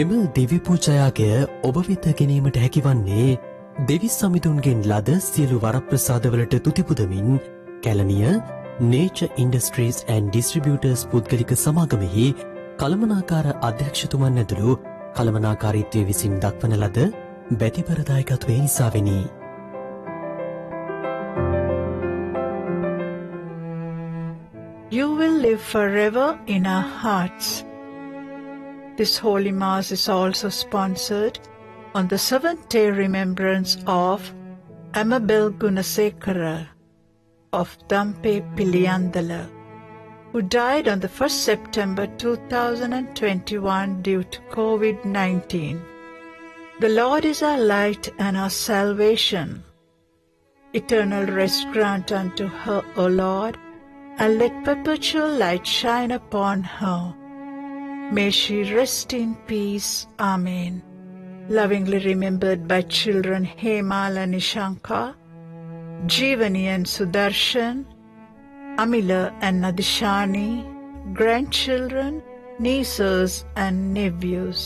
මෙම දිවි පූජායය ඔබ වෙත ගැනීමට හැකිවන්නේ දෙවි සමිඳුන්ගෙන් ලද සියලු වරප්‍රසාදවලට තුතිපුදමින් Kelaniya Nature Industries and Distributors පුද්ගලික සමාගමෙහි කළමනාකාර අධ්‍යක්ෂතුමන් ඇතුළු කළමනාකාරීත්වය විසින් දක්වන ලද බැතිපරදායකත්වය නිසාවෙනි. You will live forever in our hearts. This Holy Mass is also sponsored on the 7th-day remembrance of Amabel Gunasekara of Dampe Piliyandala, who died on the 1st September 2021 due to COVID-19. The Lord is our light and our salvation. Eternal rest grant unto her, O Lord, and let perpetual light shine upon her. May she rest in peace. Amen. Lovingly remembered by children Hemal and Nishanka, Jeevani and Sudarshan, Amila and Nadishani, grandchildren, nieces and nephews.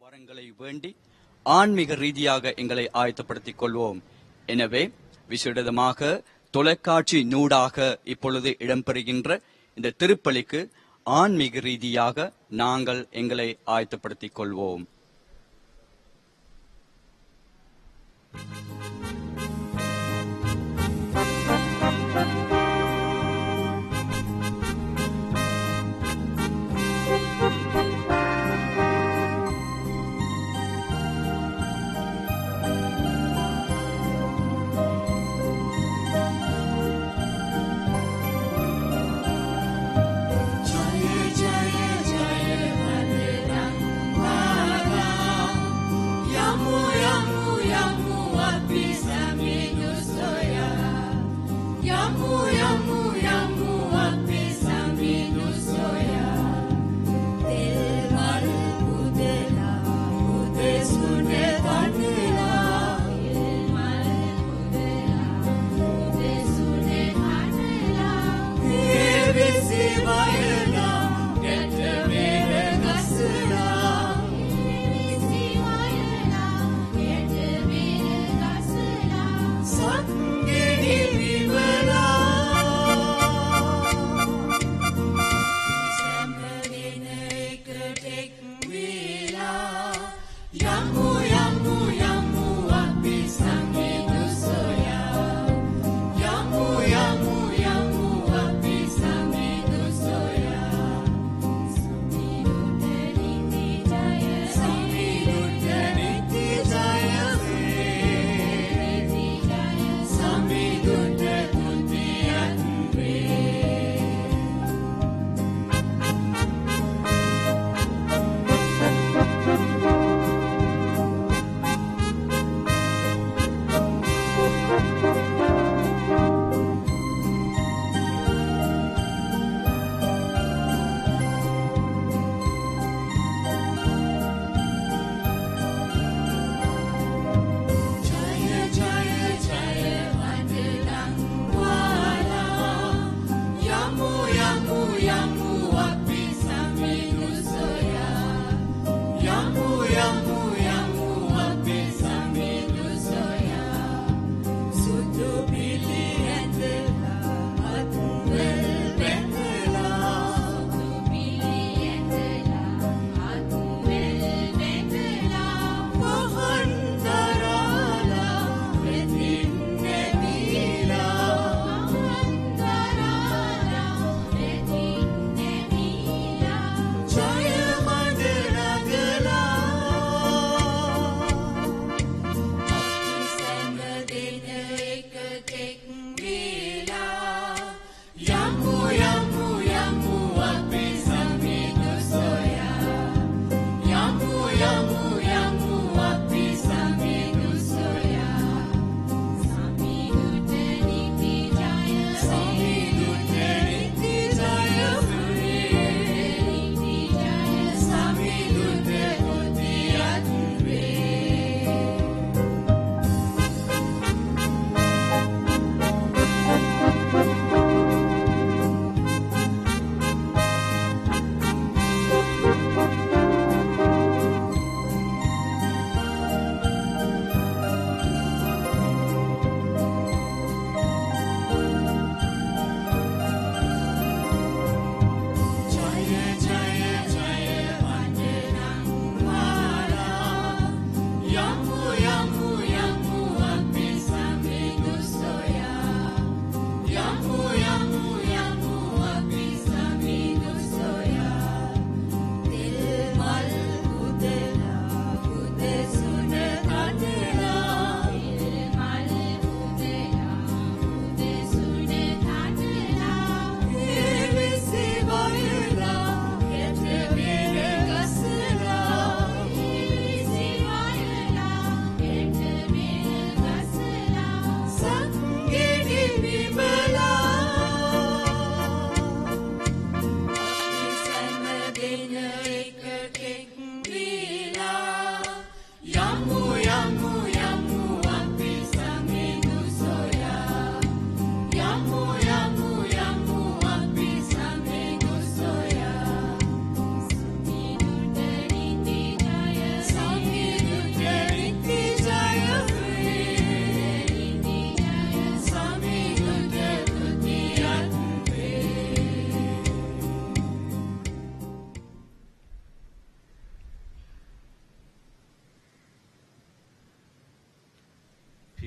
வரங்களை வேண்டி ஆன்மீக ரீதியாக எங்களை ஆயத்தப்படுத்திக் கொள்வோம். எனவே விசேடமாக தொலைக்காட்சி நூடாக இப்பொழுது இடம்பெறுகின்ற இந்த திருப்பலிக்கு ஆன்மீக ரீதியாக நாங்கள் எங்களை ஆயத்தப்படுத்திக் கொள்வோம். Jaya Jaya Jaya Bhadra Bhava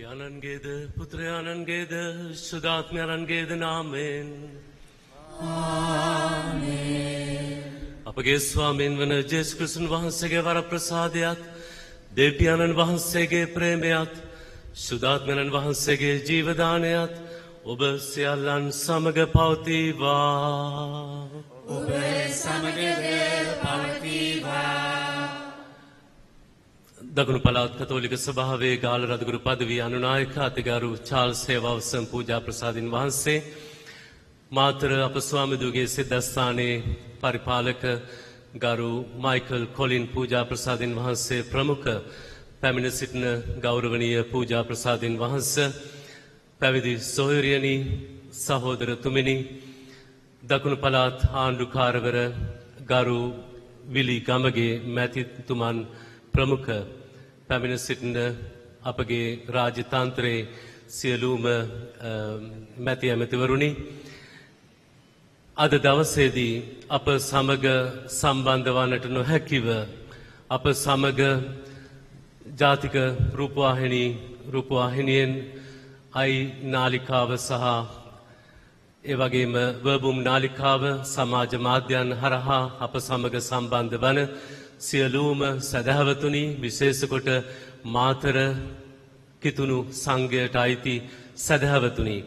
පියාණන්ගේද පුත්‍රයාණන්ගේද සුදාත්මයන්ගේද නාමෙන් අපගේ ස්වාමීන් වන ජේසුස් ක්‍රිස්තුන් වහන්සේගේ වරප්‍රසාදයත් දෙවියන්න් වහන්සේගේ ප්‍රේමයත් සුදාත්මයන් වහන්සේගේ ජීවදානයත් ඔබ සියල්ලන් සමග පවතිවා. ඔබ සමගද පවතිවා. දකුණු පළාත් කතෝලික සභාවේ ගාල්ල රදගුරු පදවි අනුනායක අතිගරු චාල්ස් සේවාවසම් පූජා ප්‍රසාදින් වහන්සේ මාතර අප ස්වාමිදුගේ සිද්ධස්ථානයේ පරිපාලක ගරු මයිකල් කොලින් පූජා ප්‍රසාදින් වහන්සේ ප්‍රමුඛ පැමිණ සිටින ගෞරවනීය පූජා ප්‍රසාදින් වහන්සේ පැවිදි සොහොයුරියනි සහෝදරතුමිනි දකුණු පළාත් ආණ්ඩුකාරවර ගරු විලි ගමගේ මැතිතුමන් ප්‍රමුඛ පැමිණ සිටින අපගේ රාජ්‍යතන්ත්‍රයේ සියලුම මැති ඇමතිවරුනි අද දවසේදී අප සමග සම්බන්ධ වන්නට නොහැකිව අප සමග ජාතික රූපවාහිනියෙන් අයි නාලිකාව සහ එවැගේම වර්බුම් නාලිකාව සමාජ මාධ්‍යයන් හරහා අප සමග සම්බන්ධ වන සියලුම සදහවතුනි විශේෂ කොට මාතර කිතුණු සංඝයට අයිති සදහවතුනි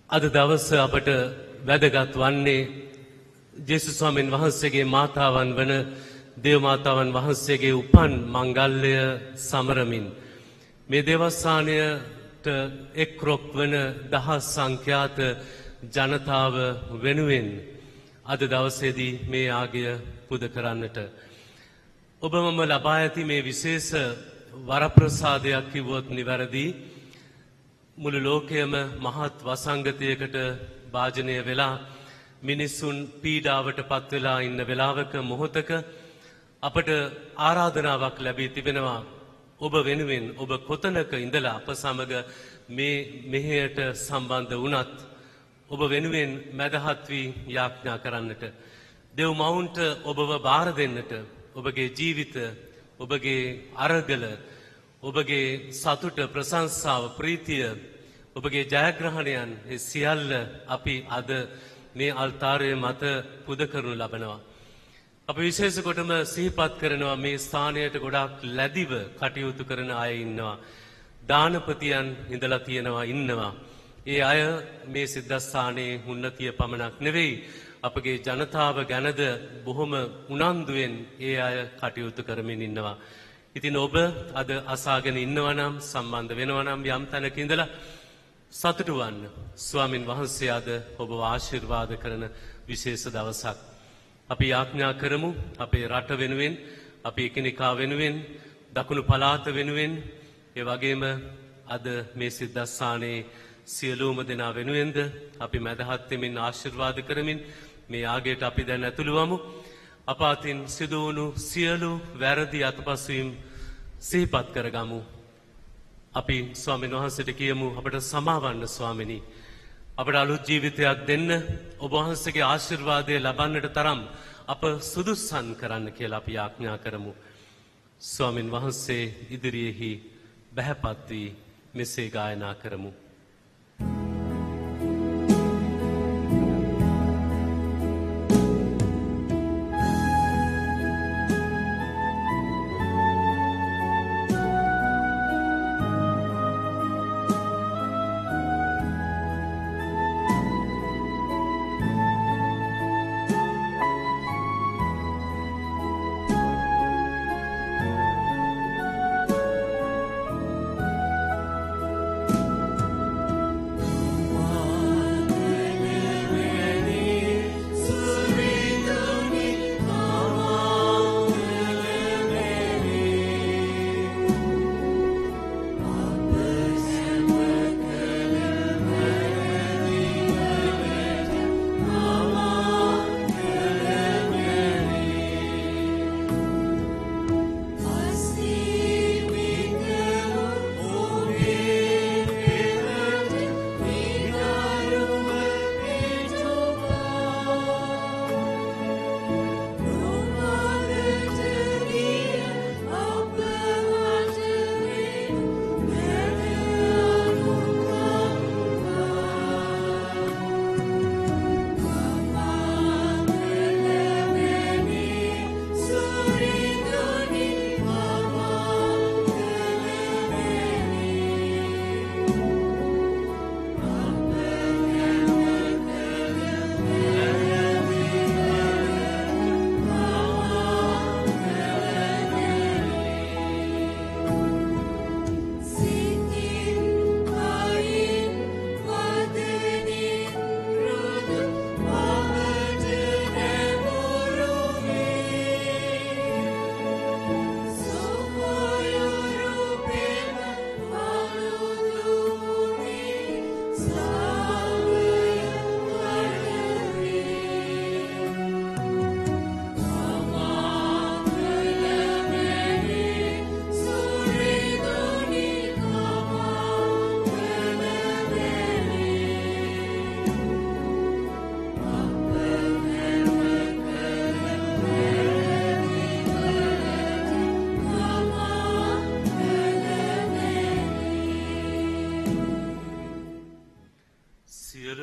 අද දවස අපට වැදගත් වන්නේ ජේසුස් ස්වාමීන් වහන්සේගේ මාතාවන් වන දේව මාතාවන් වහන්සේගේ උපන් මංගල්‍ය සමරමින් මේ දේවස්ථානයට එක්රොක් වන දහස් සංඛ්‍යාත ජනතාව වෙනුවෙන් අද දවසේදී මේ ආගය පුද කරන්නට ඔබ මම ලබා ඇති මේ විශේෂ වරප්‍රසාදයක් කිව්වොත් නිවැරදි මුළු ලෝකයම මහත් වසංගතයකට භාජනය වෙලා මිනිසුන් පීඩාවට පත් වෙලා ඉන්න වෙලාවක මොහොතක අපට ආරාධනාවක් ලැබී තිබෙනවා ඔබ වෙනුවෙන් ඔබ කොතනක ඉඳලා අප සමග මේ මෙහෙයට සම්බන්ධ වුණත් ඔබ වෙනුවෙන් මැදහත් වී යාඥා කරන්නට දෙව් මවුන්ට ඔබව බාර දෙන්නට ඔබගේ ජීවිත ඔබගේ අරගල ඔබගේ සතුට ප්‍රශංසාව ප්‍රීතිය ඔබගේ ජයග්‍රහණයන් ඒ සියල්ල අපි අද මේ අල්තාරය මත පුද කරනු ලබනවා. අප විශේෂ කොටම සිහිපත් කරනවා මේ ස්ථානයට ගොඩාක් ලැබිව කටයුතු කරන අය ඉන්නවා. දානපතියන් ඉඳලා තියෙනවා ඉන්නවා. ඒ අය මේ සිද්ධාස්ථානයේ උන්නතිය පමණක් නෙවෙයි අපගේ ජනතාව ගැනද බොහොම උනන්දුවෙන් ඒ අය කටයුතු කරමින් ඉන්නවා. ඉතින් ඔබ අද අසාගෙන ඉන්නවා නම් සම්බන්ධ වෙනවා නම් යම් තැනක ඉඳලා සතුටු වන්න. ස්වාමින් වහන්සේ අද ඔබව ආශිර්වාද කරන විශේෂ දවසක්. අපි යාඥා කරමු අපේ රට වෙනුවෙන්, අපේ එකිනෙකා වෙනුවෙන්, දකුණු පළාත වෙනුවෙන්, ඒ වගේම අද මේ සිද්ධාස්ථානයේ සියලුම දෙනා වෙනුවෙන්ද අපි මැදහත් වෙමින් ආශිර්වාද කරමින් මේ ආගයට අපි දැන් ඇතුළු වමු. අප අතින් සිදු වුණු සියලු වැරදි අතපසුවීම් සිහිපත් කරගමු. අපි ස්වාමීන් වහන්සේට කියමු අපට සමාවන්න ස්වාමිනී. අපට අලුත් ජීවිතයක් දෙන්න ඔබ වහන්සේගේ ආශිර්වාදය ලබන්නට තරම් අප සුදුස්සන් කරන්න කියලා අපි යාඥා කරමු. ස්වාමීන් වහන්සේ ඉදිරියේහි බැහැපත් වී මෙසේ ගායනා කරමු.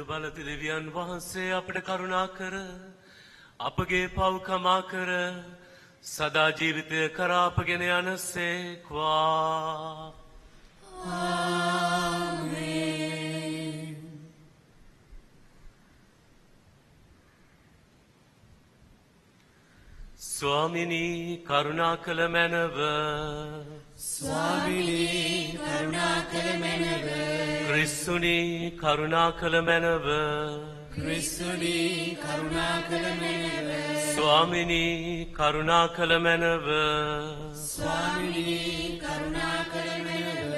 සියලු බලති දෙවියන් වහන්සේ අපට කරුණා කර අපගේ පව් කමා කර සදා ජීවිතය කරා අපගෙන යනසේක්වා. ස්වාමිනී කරුණා කළ මැනව. ස්වාමිනී කරුණා කළ මැනව. ක්‍රිස්තුනී කරුණා කළ මැනව. ක්‍රිස්තුනී කරුණා කළ මැනව. ස්වාමිනී කරුණා කළ මැනව. ස්වාමිනී කරුණා කළ මැනව.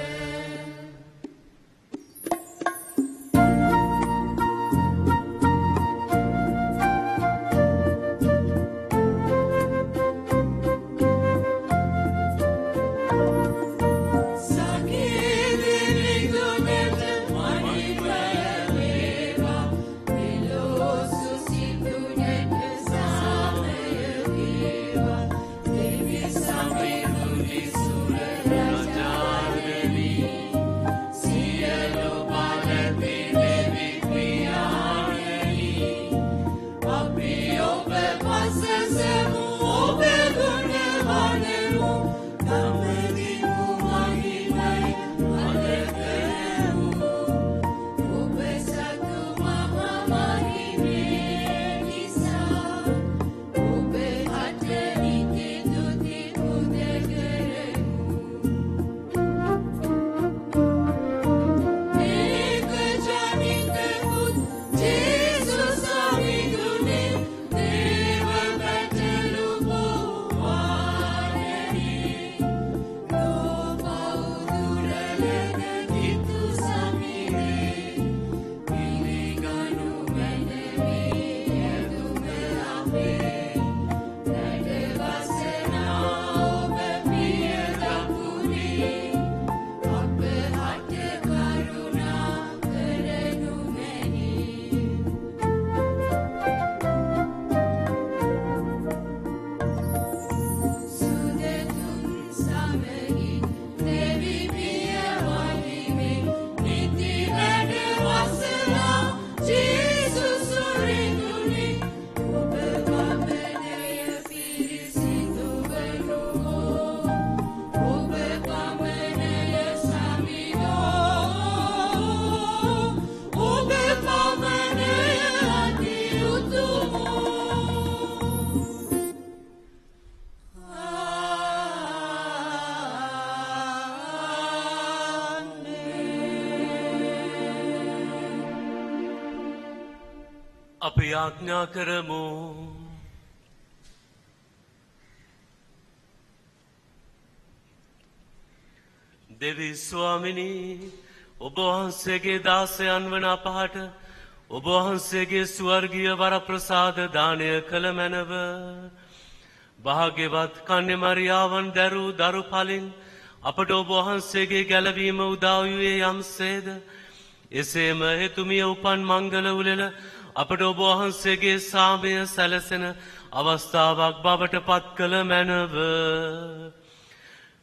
අපි යාඥා කරමු. දෙවි ස්වාමිනී ඔබ වහන්සේගේ දාසයන් වන අපහට ඔබ වහන්සේගේ ස්වර්ගීය වරප්‍රසාද දානය කළ මැනව. භාග්‍යවත් කන්‍ය මරියාවන් දැරූ දරු පලින් අපට ඔබ වහන්සේගේ ගැලවීම උදා වූයේ යම්සේද එසේම එතුමිය උපන් මංගල උළෙල අපට ඔබ වහන්සේගේ සාමය සැලසෙන අවස්ථාවක් බවට පත් කළ මැනව.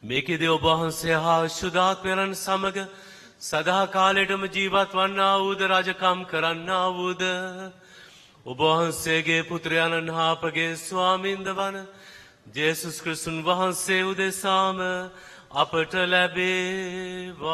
මේකෙදී ඔබ වහන්සේ හා ශුද්ධාත්මයන් සමග සදා කාලයටම ජීවත් වන්නා වූද රජකම් කරන්නා වූද ඔබ වහන්සේගේ පුත්‍රයන්න් හා අපගේ ස්වාමින්ද වන ජේසුස් ක්‍රිස්තුන් වහන්සේ උදෙසාම අපට ලැබේවා.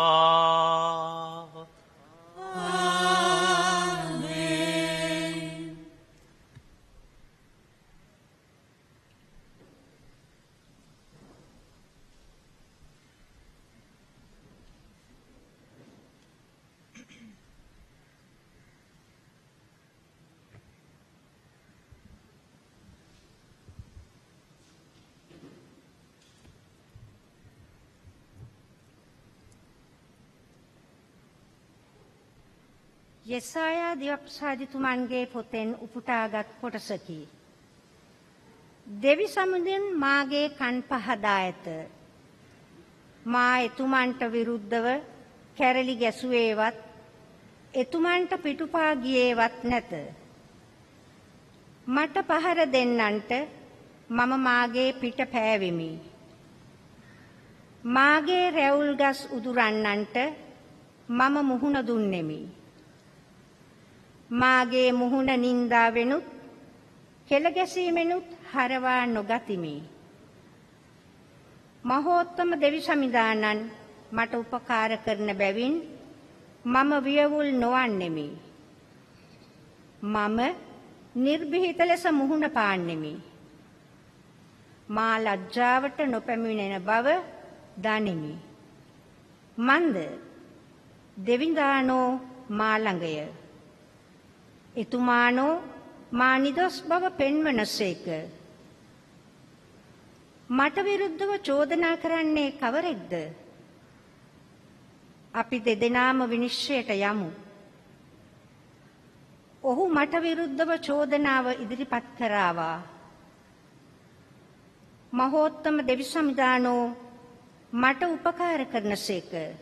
යෙසායා දිවප්‍රසාදිතුමන්ගේ පොතෙන් උපුටාගත් කොටසකි. දෙවි සමුදෙන් මාගේ කන් පහදා ඇත. මා එතුමන්ට විරුද්ධව කැරලි ගැසුවේවත් එතුමන්ට පිටුපා ගියේවත් නැත. මට පහර දෙන්නන්ට මම මාගේ පිට පෑවෙමි. මාගේ රැවුල් ගස් උදුරන්නන්ට මම මුහුණ දුන්නෙමි. මාගේ මුහුණ නින්දාවෙනුත් කෙළගැසීමෙනුත් හරවා නොගතිමි. මහෝත්තම දෙවි සමිදානන් මට උපකාර කරන බැවින් මම වියවුල් නොවන්නෙමි. මම නිර්භීත ලෙස මුහුණ පාන්නෙමි. මා ලජ්ජාවට නොපැමිණෙන බව දනිමි. මන්ද දෙවිඳානෝ මා ළඟය. එතුමානෝ මා නිදොස් බව පෙන්වනසේක. මට විරුද්ධව චෝදනා කරන්නේ කවරෙක්ද? අපි දෙදෙනාම විනිශ්චයට යමු. ඔහු මට විරුද්ධව චෝදනාව ඉදිරිපත් කරාවා. මහෝත්තම දෙවි සමිදානෝ මට උපකාර කරනසේක.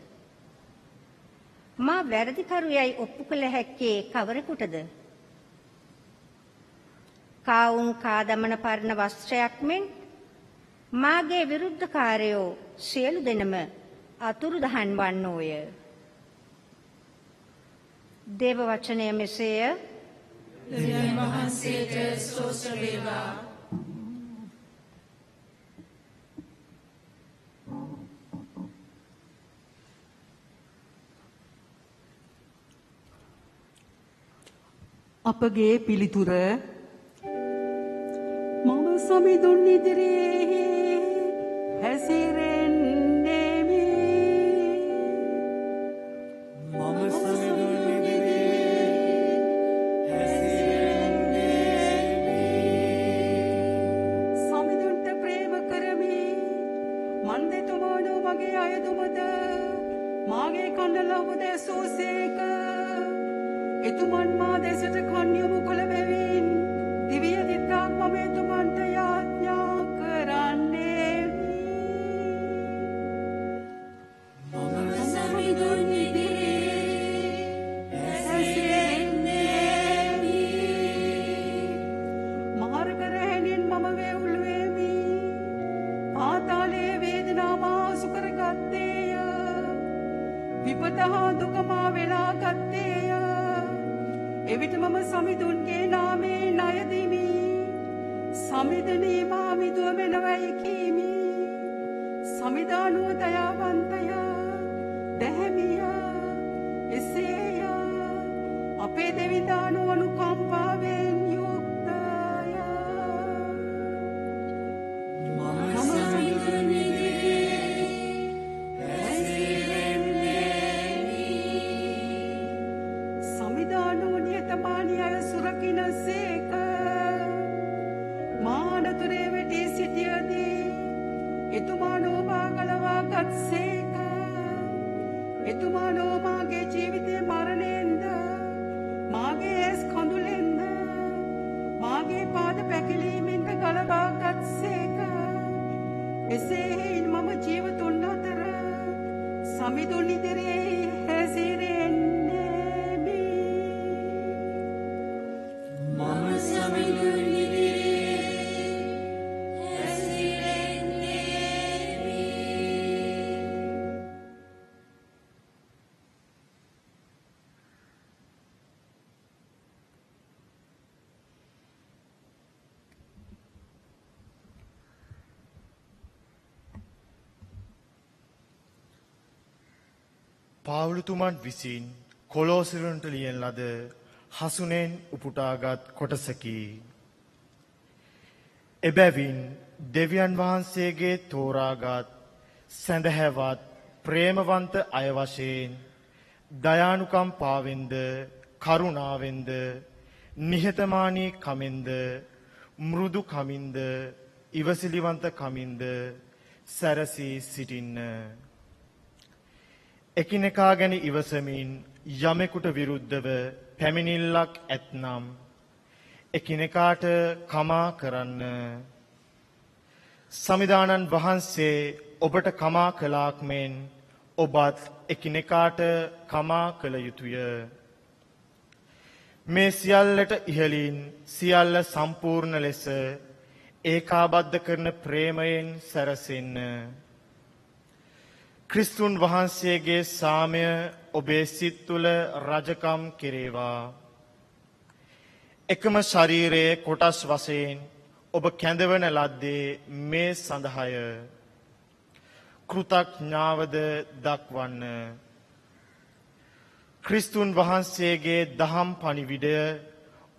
මා වැරදිකරුයයි ඔප්පු කළ හැක්කේ කවරෙකුටද? කාවුන් කාදමන පරණ වස්ත්‍රයක් මෙන් මාගේ විරුද්ධකාරයෝ සියලු දෙනම අතුරුදහන් වන්නෝය. දේව වචනය මෙසේය. දෙවියන් වහන්සේට ස්තෝත්‍ර වේවා. අපගේ පිළිතුර මම සමිඳුන් ඉදිරියේ හැසිරෙන්නේමි. මම සමිඳුන් ඉදිරියේ හැසිරෙන්නේමි. සමිඳුන්ට ප්‍රේම කරමි. මන් දෙතුමානෝ මගේ අයදුමද මාගේ කන්න ලොව දැසූසේක. එතුමන් මා දෙසට කන් යොමු කළ බැවින් දිවිය දිත්තක් මම එතුමන්ට යාඥා කරන්නේමි. මම සමිඳුන් ඉදිරියේ හැසිරෙන්නේමි. මාර්ග රැහෙනින් මම වේවුල් වෙමි. පාතාලයේ වේදනාව ආසු කරගත්තේය. විපත හා දුක මා වෙලා ගත්තේය. එවිට මම සමිඳුන්ගේ නාමයෙන් ණයදිමි. සමිඳුනි මා මිදුව මෙනවයි කීමි. සමිදානුව දයාවන්තය දැහැමිය එසේය. අපේ දෙවිඳානුව අනුකම්පාවෙන් යුක්තය. මම සමිඳුන් ඉදිරියේ හැසිරෙන්නේමි. සමිදානෝ නියතමානී අය සුරකිනසේක. මානතුරේ වෙටී සිටියදී එතුමානෝ මා ගලවා ගත්සේක. එතුමානෝ මාගේ ජීවිතේ මරණයෙන්ද මාගේ ඇස් කඳුලෙන්ද මාගේ පාද පැකිලීමෙන්ද ගලවා ගත්සේක. එසේ හේයින් මම ජීවතුන් අතර සමිඳුන් ඉදිරියේ හැසිරෙන්නේමි. මම සමිඳුන් ඉදිරියේ හැසිරෙන්නේමි. පාවුලුතුමන් විසින් කොලෝසිරුන්ට ලියන ලද හසුනෙන් උපුටාගත් කොටසකි. එබැවින් දෙවියන් වහන්සේගේ තෝරාගත් සැඳහැවත් ප්‍රේමවන්ත අය වශයෙන් දයානුකම්පාවෙන්ද කරුණාවෙන්ද නිහතමානී කමින්ද මෘදු කමින්ද ඉවසිලිවන්ත කමින්ද සැරසී සිටින්න. එකිනෙකා ගැන ඉවසමින් යමෙකුට විරුද්ධව පැමිණිල්ලක් ඇත්නම් එකිනෙකාට කමා කරන්න. සමිදානන් වහන්සේ ඔබට කමා කළාක් මෙන් ඔබත් එකිනෙකාට කමා කළ යුතුය. මේ සියල්ලට ඉහලින් සියල්ල සම්පූර්ණ ලෙස ඒකාබද්ධ කරන ප්‍රේමයෙන් සැරසෙන්න. ක්‍රිස්තුන් වහන්සේගේ සාමය ඔබේ සිත් තුළ රජකම් කෙරේවා. එකම ශරීරයේ කොටස් වශයෙන් ඔබ කැඳවන ලද්දේ මේ සඳහාය කෘතඥාවද දක්වන්න. ක්‍රිස්තුන් වහන්සේගේ දහම් පණිවිඩය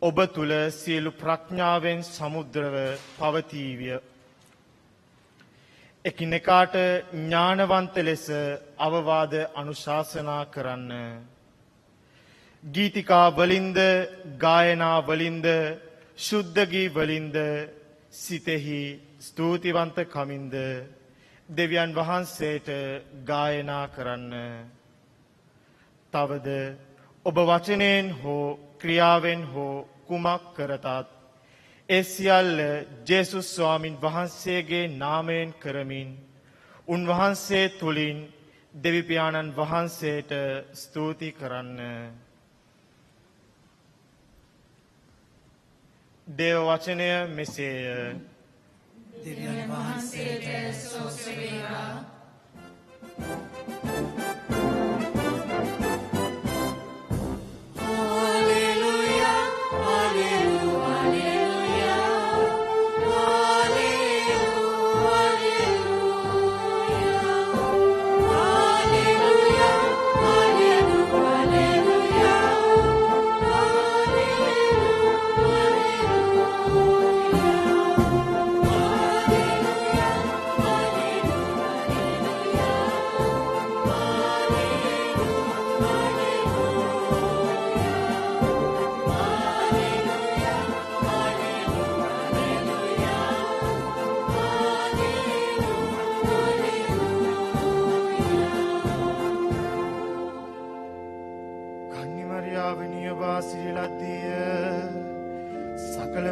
ඔබ තුල සියලු ප්‍රඥාවෙන් සමුද්‍රව පවතීවිය. එකිනෙකාට ඥානවන්ත ලෙස අවවාද අනුශාසනා කරන්න. ගීතිකා වලින්ද ගායනා වලින්ද ශුද්ධ ගී වලින්ද සිතෙහි ස්තුතිවන්ත කමින්ද දෙවියන් වහන්සේට ගායනා කරන්න. තවද ඔබ වචනයෙන් හෝ ක්‍රියාවෙන් හෝ කුමක් කරතත් ඒ සියල්ල ජේසුස් ස්වාමින් වහන්සේගේ නාමයෙන් කරමින් උන්වහන්සේ තුලින් දෙවි පියාණන් වහන්සේට ස්තුති කරන්න. දේව වචනය මෙසේය. දෙවියන් වහන්සේට සෝස වේවා. හාලෙලූයා හාලෙලූයා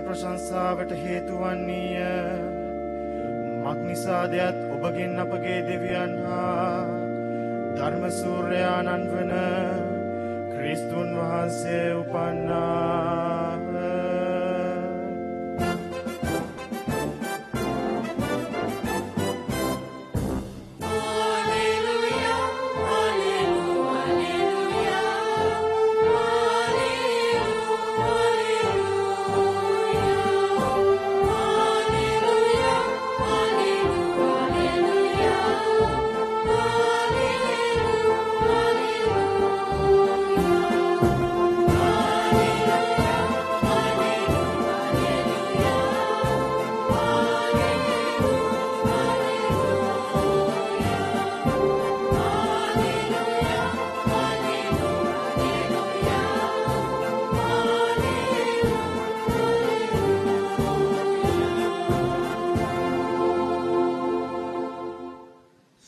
ප්‍රශංසාවට හේතු වන්නේය. මක්නිසාදයත් ඔබගෙන් අපගේ දෙවියන් හා ධර්ම සූර්යානන් වන ක්‍රිස්තුන් වහන්සේ උපන්නාහ.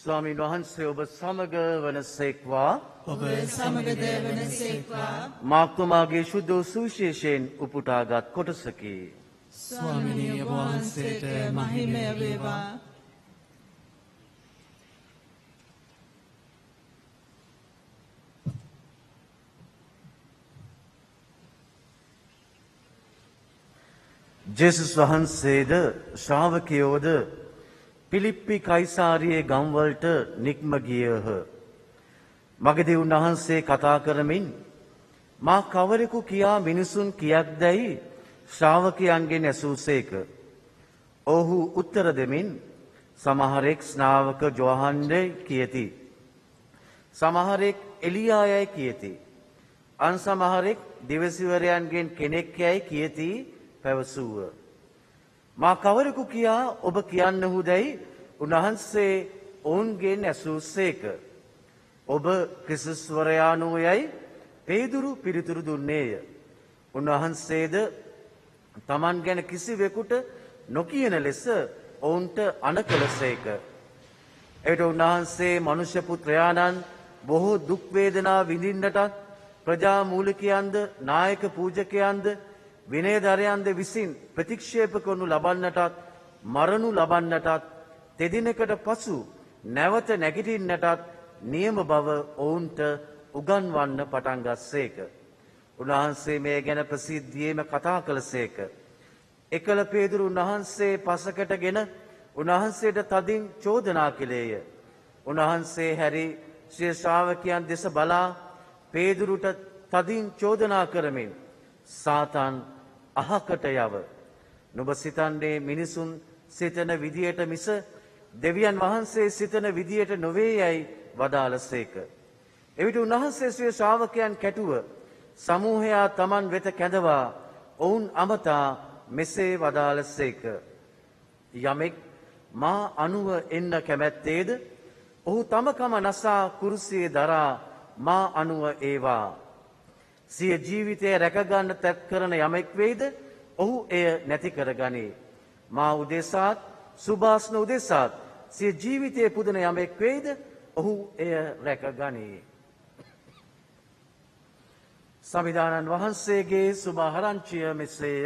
ස්වාමීන් වහන්සේ ඔබ සමග වනසේක්වා. ඔබ සමගද වනසේක්වා. මාක්තුමාගේ ශුද්ධ සුවිශේෂයෙන් උපුටාගත් කොටසකි. ස්වාමිනී ඔබ වහන්සේට මහිමය වේවා. ජේසුස් වහන්සේද ශ්‍රාවකයෝද පිලිප්පි කයිසාරියේ ගම්වලට නික්ම ගියහ. මගදී උන්වහන්සේ කතා කරමින් මා කවරෙකු කියා මිනිසුන් කියක්දැයි ශ්‍රාවකයන්ගෙන් ඇසූසේක. ඔහු උත්තර දෙමින් සමහරෙක් ස්නාවක ජෝහන්ඩේ කියති. සමහරෙක් එලියායයි කියති. අන් සමහරෙක් දිවසිවරයන්ගෙන් කෙනෙක් යැයි කියති පැවසූව. මා කවරෙකු කියා ඔබ කියන්නහුදැයි උන්වහන්සේ ඔවුන්ගෙන් ඇසූසේක. ඔබ ක්‍රිස්තුස්වරයාණෝ යැයි පේදුරු පිළිතුරු දුන්නේය. උන්වහන්සේද තමන් ගැන කිසිවෙකුට නොකියන ලෙස ඔවුන්ට අණ කළසේක. එවිට උන්වහන්සේ මනුෂ්‍ය පුත්‍රයාණන් බොහෝ දුක් වේදනා විඳින්නටත් ප්‍රජා මූලිකයන්ද නායක පූජකයන්ද විනයධරයන්ද විසින් ප්‍රතික්ෂේප කරනු ලබන්නටත් මරණු ලබන්නටත් තෙදිනකට පසු නැවත නැගිටින්නටත් නියම බව ඔවුන්ට උගන්වන්න පටන් ගස්සේක. උන්වහන්සේ මේ ගැන ප්‍රසිද්ධියේම කතා කළසේක. එකල පේදුරු උන්වහන්සේ පසකටගෙන උන්වහන්සේට තදින් චෝදනා කළේය. උන්වහන්සේ හැරි ශ්‍රී ශ්‍රාවකයන් දෙස බලා පේදුරුට තදින් චෝදනා කරමින් සාතන් අහකට යව. නුඹ සිතන්නේ මිනිසුන් සිතන විදියට මිස දෙවියන් වහන්සේ සිතන විදියට නොවේ යයි වදාළසේක. එවිට උන්වහන්සේ සිය ශ්‍රාවකයන් කැටුව සමූහයා තමන් වෙත කැඳවා ඔවුන් අමතා මෙසේ වදාළසේක. යමෙක් මා අනුව එන්න කැමැත්තේද ඔහු තමකම නසා කුරුසියේ දරා මා අනුව ඒවා. සිය ජීවිතය රැකගන්න තැත් කරන යමෙක් වෙයිද ඔහු එය නැති කරගනී. මා උදෙසාත් සුභාස්න උදෙසාත් සිය ජීවිතය පුදන යමෙක් වෙයිද ඔහු එය රැකගනී. සමිදානන් වහන්සේගේ සුභාහරංචිය මෙසේය.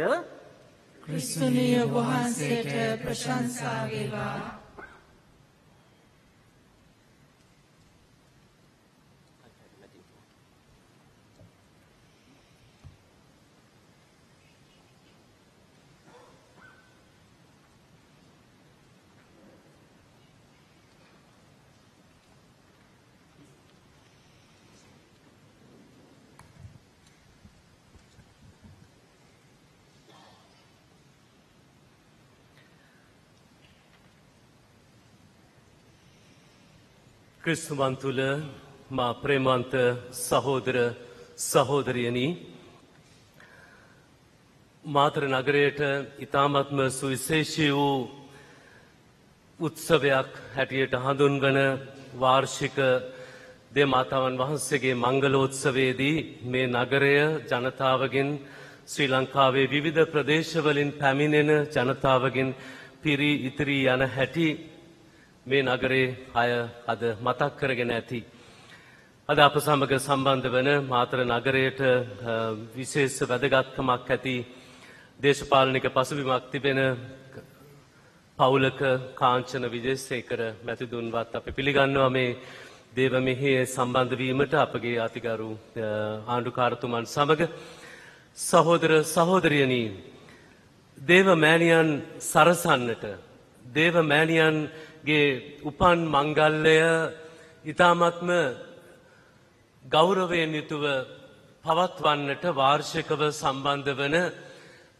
ක්‍රිස්තුනීය වහන්සේට ප්‍රශංසා වේවා. ක්‍රිස්තුමන් තුළ මා ප්‍රේමන්ත සහෝදර සහෝදරියනි මාතර නගරයට ඉතාමත්ම සුවිශේෂී වූ උත්සවයක් හැටියට හඳුන්වන වාර්ෂික දේවමාතාවන් වහන්සේගේ මංගලෝත්සවයේදී මේ නගරය ජනතාවගෙන් ශ්‍රී ලංකාවේ විවිධ ප්‍රදේශවලින් පැමිණෙන ජනතාවගෙන් පිරී ඉතිරී යන හැටි මේ නගරේ අය අද මතක් කරගෙන ඇති. අද අප සමග සම්බන්ධ වන මාතර නගරයට විශේෂ වැදගත්කමක් ඇති දේශපාලනික පසුබිමක් තිබෙන පවුලක කාංචන විජේසේකර මැතිතුන්වත් අපි පිළිගන්නවා මේ දේව මෙහෙය සම්බන්ධ වීමට අපගේ අතිගරු ආණ්ඩුකාරතුමන් සමග. සහෝදර සහෝදරියනි, දේව මෑණියන් සරසන්නට දේව මෑණියන්ගේ උපන් මංගල්‍යය ඊ타මත්ම ගෞරවයෙන් යුතුව පවත්වන්නට වාර්ෂිකව සම්බන්ධ වන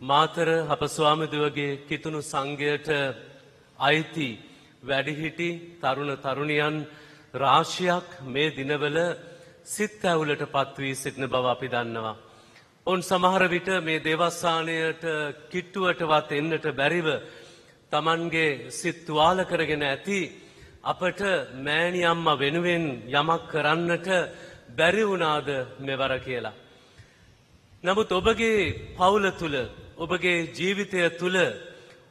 මාතර අප ස්වාමිදුවගේ කිතුණු සංඝයට අයිති වැඩිහිටි තරුණ තරුණියන් රාශියක් මේ දිනවල සිත් ඇවුලට පත්වී සිටින බව අපි දන්නවා. ඔවුන් සමහර විට මේ දේවස්ථානයට කිට්ටුවටවත් එන්නට බැරිව තමන්ගේ සිත් තුවාල කරගෙන ඇති. අපට මෑණියම්ම වෙනුවෙන් යමක් කරන්නට බැරි වුණාද මෙවර කියලා. නමුත් ඔබගේ පවුල තුල, ඔබගේ ජීවිතය තුල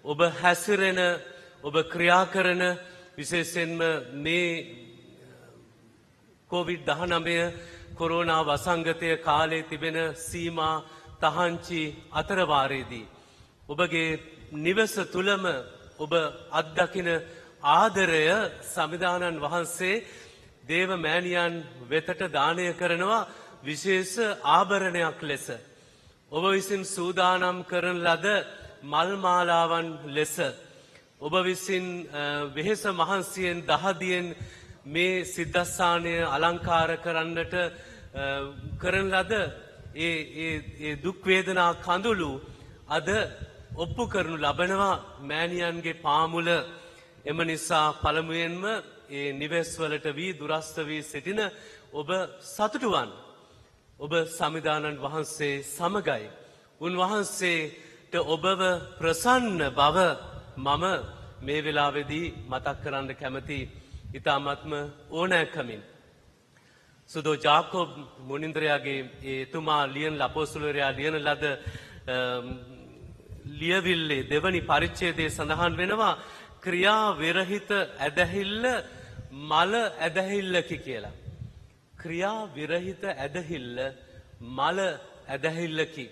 ඔබ හැසිරෙන, ඔබ ක්‍රියා කරන, විශේෂයෙන්ම මේ COVID-19 කොරෝනා වසංගතය කාලේ තිබෙන සීමා තහංචි අතරවාරයේදී ඔබගේ නිවස තුලම ඔබ අත්දකින ආදරය සමිදානන් වහන්සේ දේව මෑණියන් වෙතට දානය කරනවා විශේෂ ආභරණයක් ලෙස. ඔබ විසින් සූදානම් කරන ලද මල් මාලාවන් ලෙස, ඔබ විසින් වෙහෙස මහන්සියෙන් දහදියෙන් මේ සිද්ධාස්ථානය අලංකාර කරන්නට කරන ලද ඒ දුක් වේදනා කඳුළු අද ඔප්පු කරනු ලබනවා මෑණියන්ගේ පාමුල. එම නිසා පළමුවෙන්ම ඒ නිවෙස්වලට වී දුරස්ත වී සිටින ඔබ සතුටුවන්. ඔබ සමිදානන් වහන්සේ සමගයි. උන්වහන්සේට ඔබව ප්‍රසන්න බව මම මේ වෙලාවේදී මතක් කරන්න කැමති ඉතාමත්ම ඕනෑකමින්. සුදෝ ජාකෝබ් මුනින්ද්‍රයාගේ එතුමා ලියන අපොස්තලවරයා ලියන ලද ලියවිල්ලේ දෙවනි පරිච්ඡේදයේ සඳහන් වෙනවා ක්‍රියා විරහිත ඇදහිල්ල මල ඇදහිල්ලකි කියලා. ක්‍රියා විරහිත ඇදහිල්ල මල ඇදහිල්ලකි.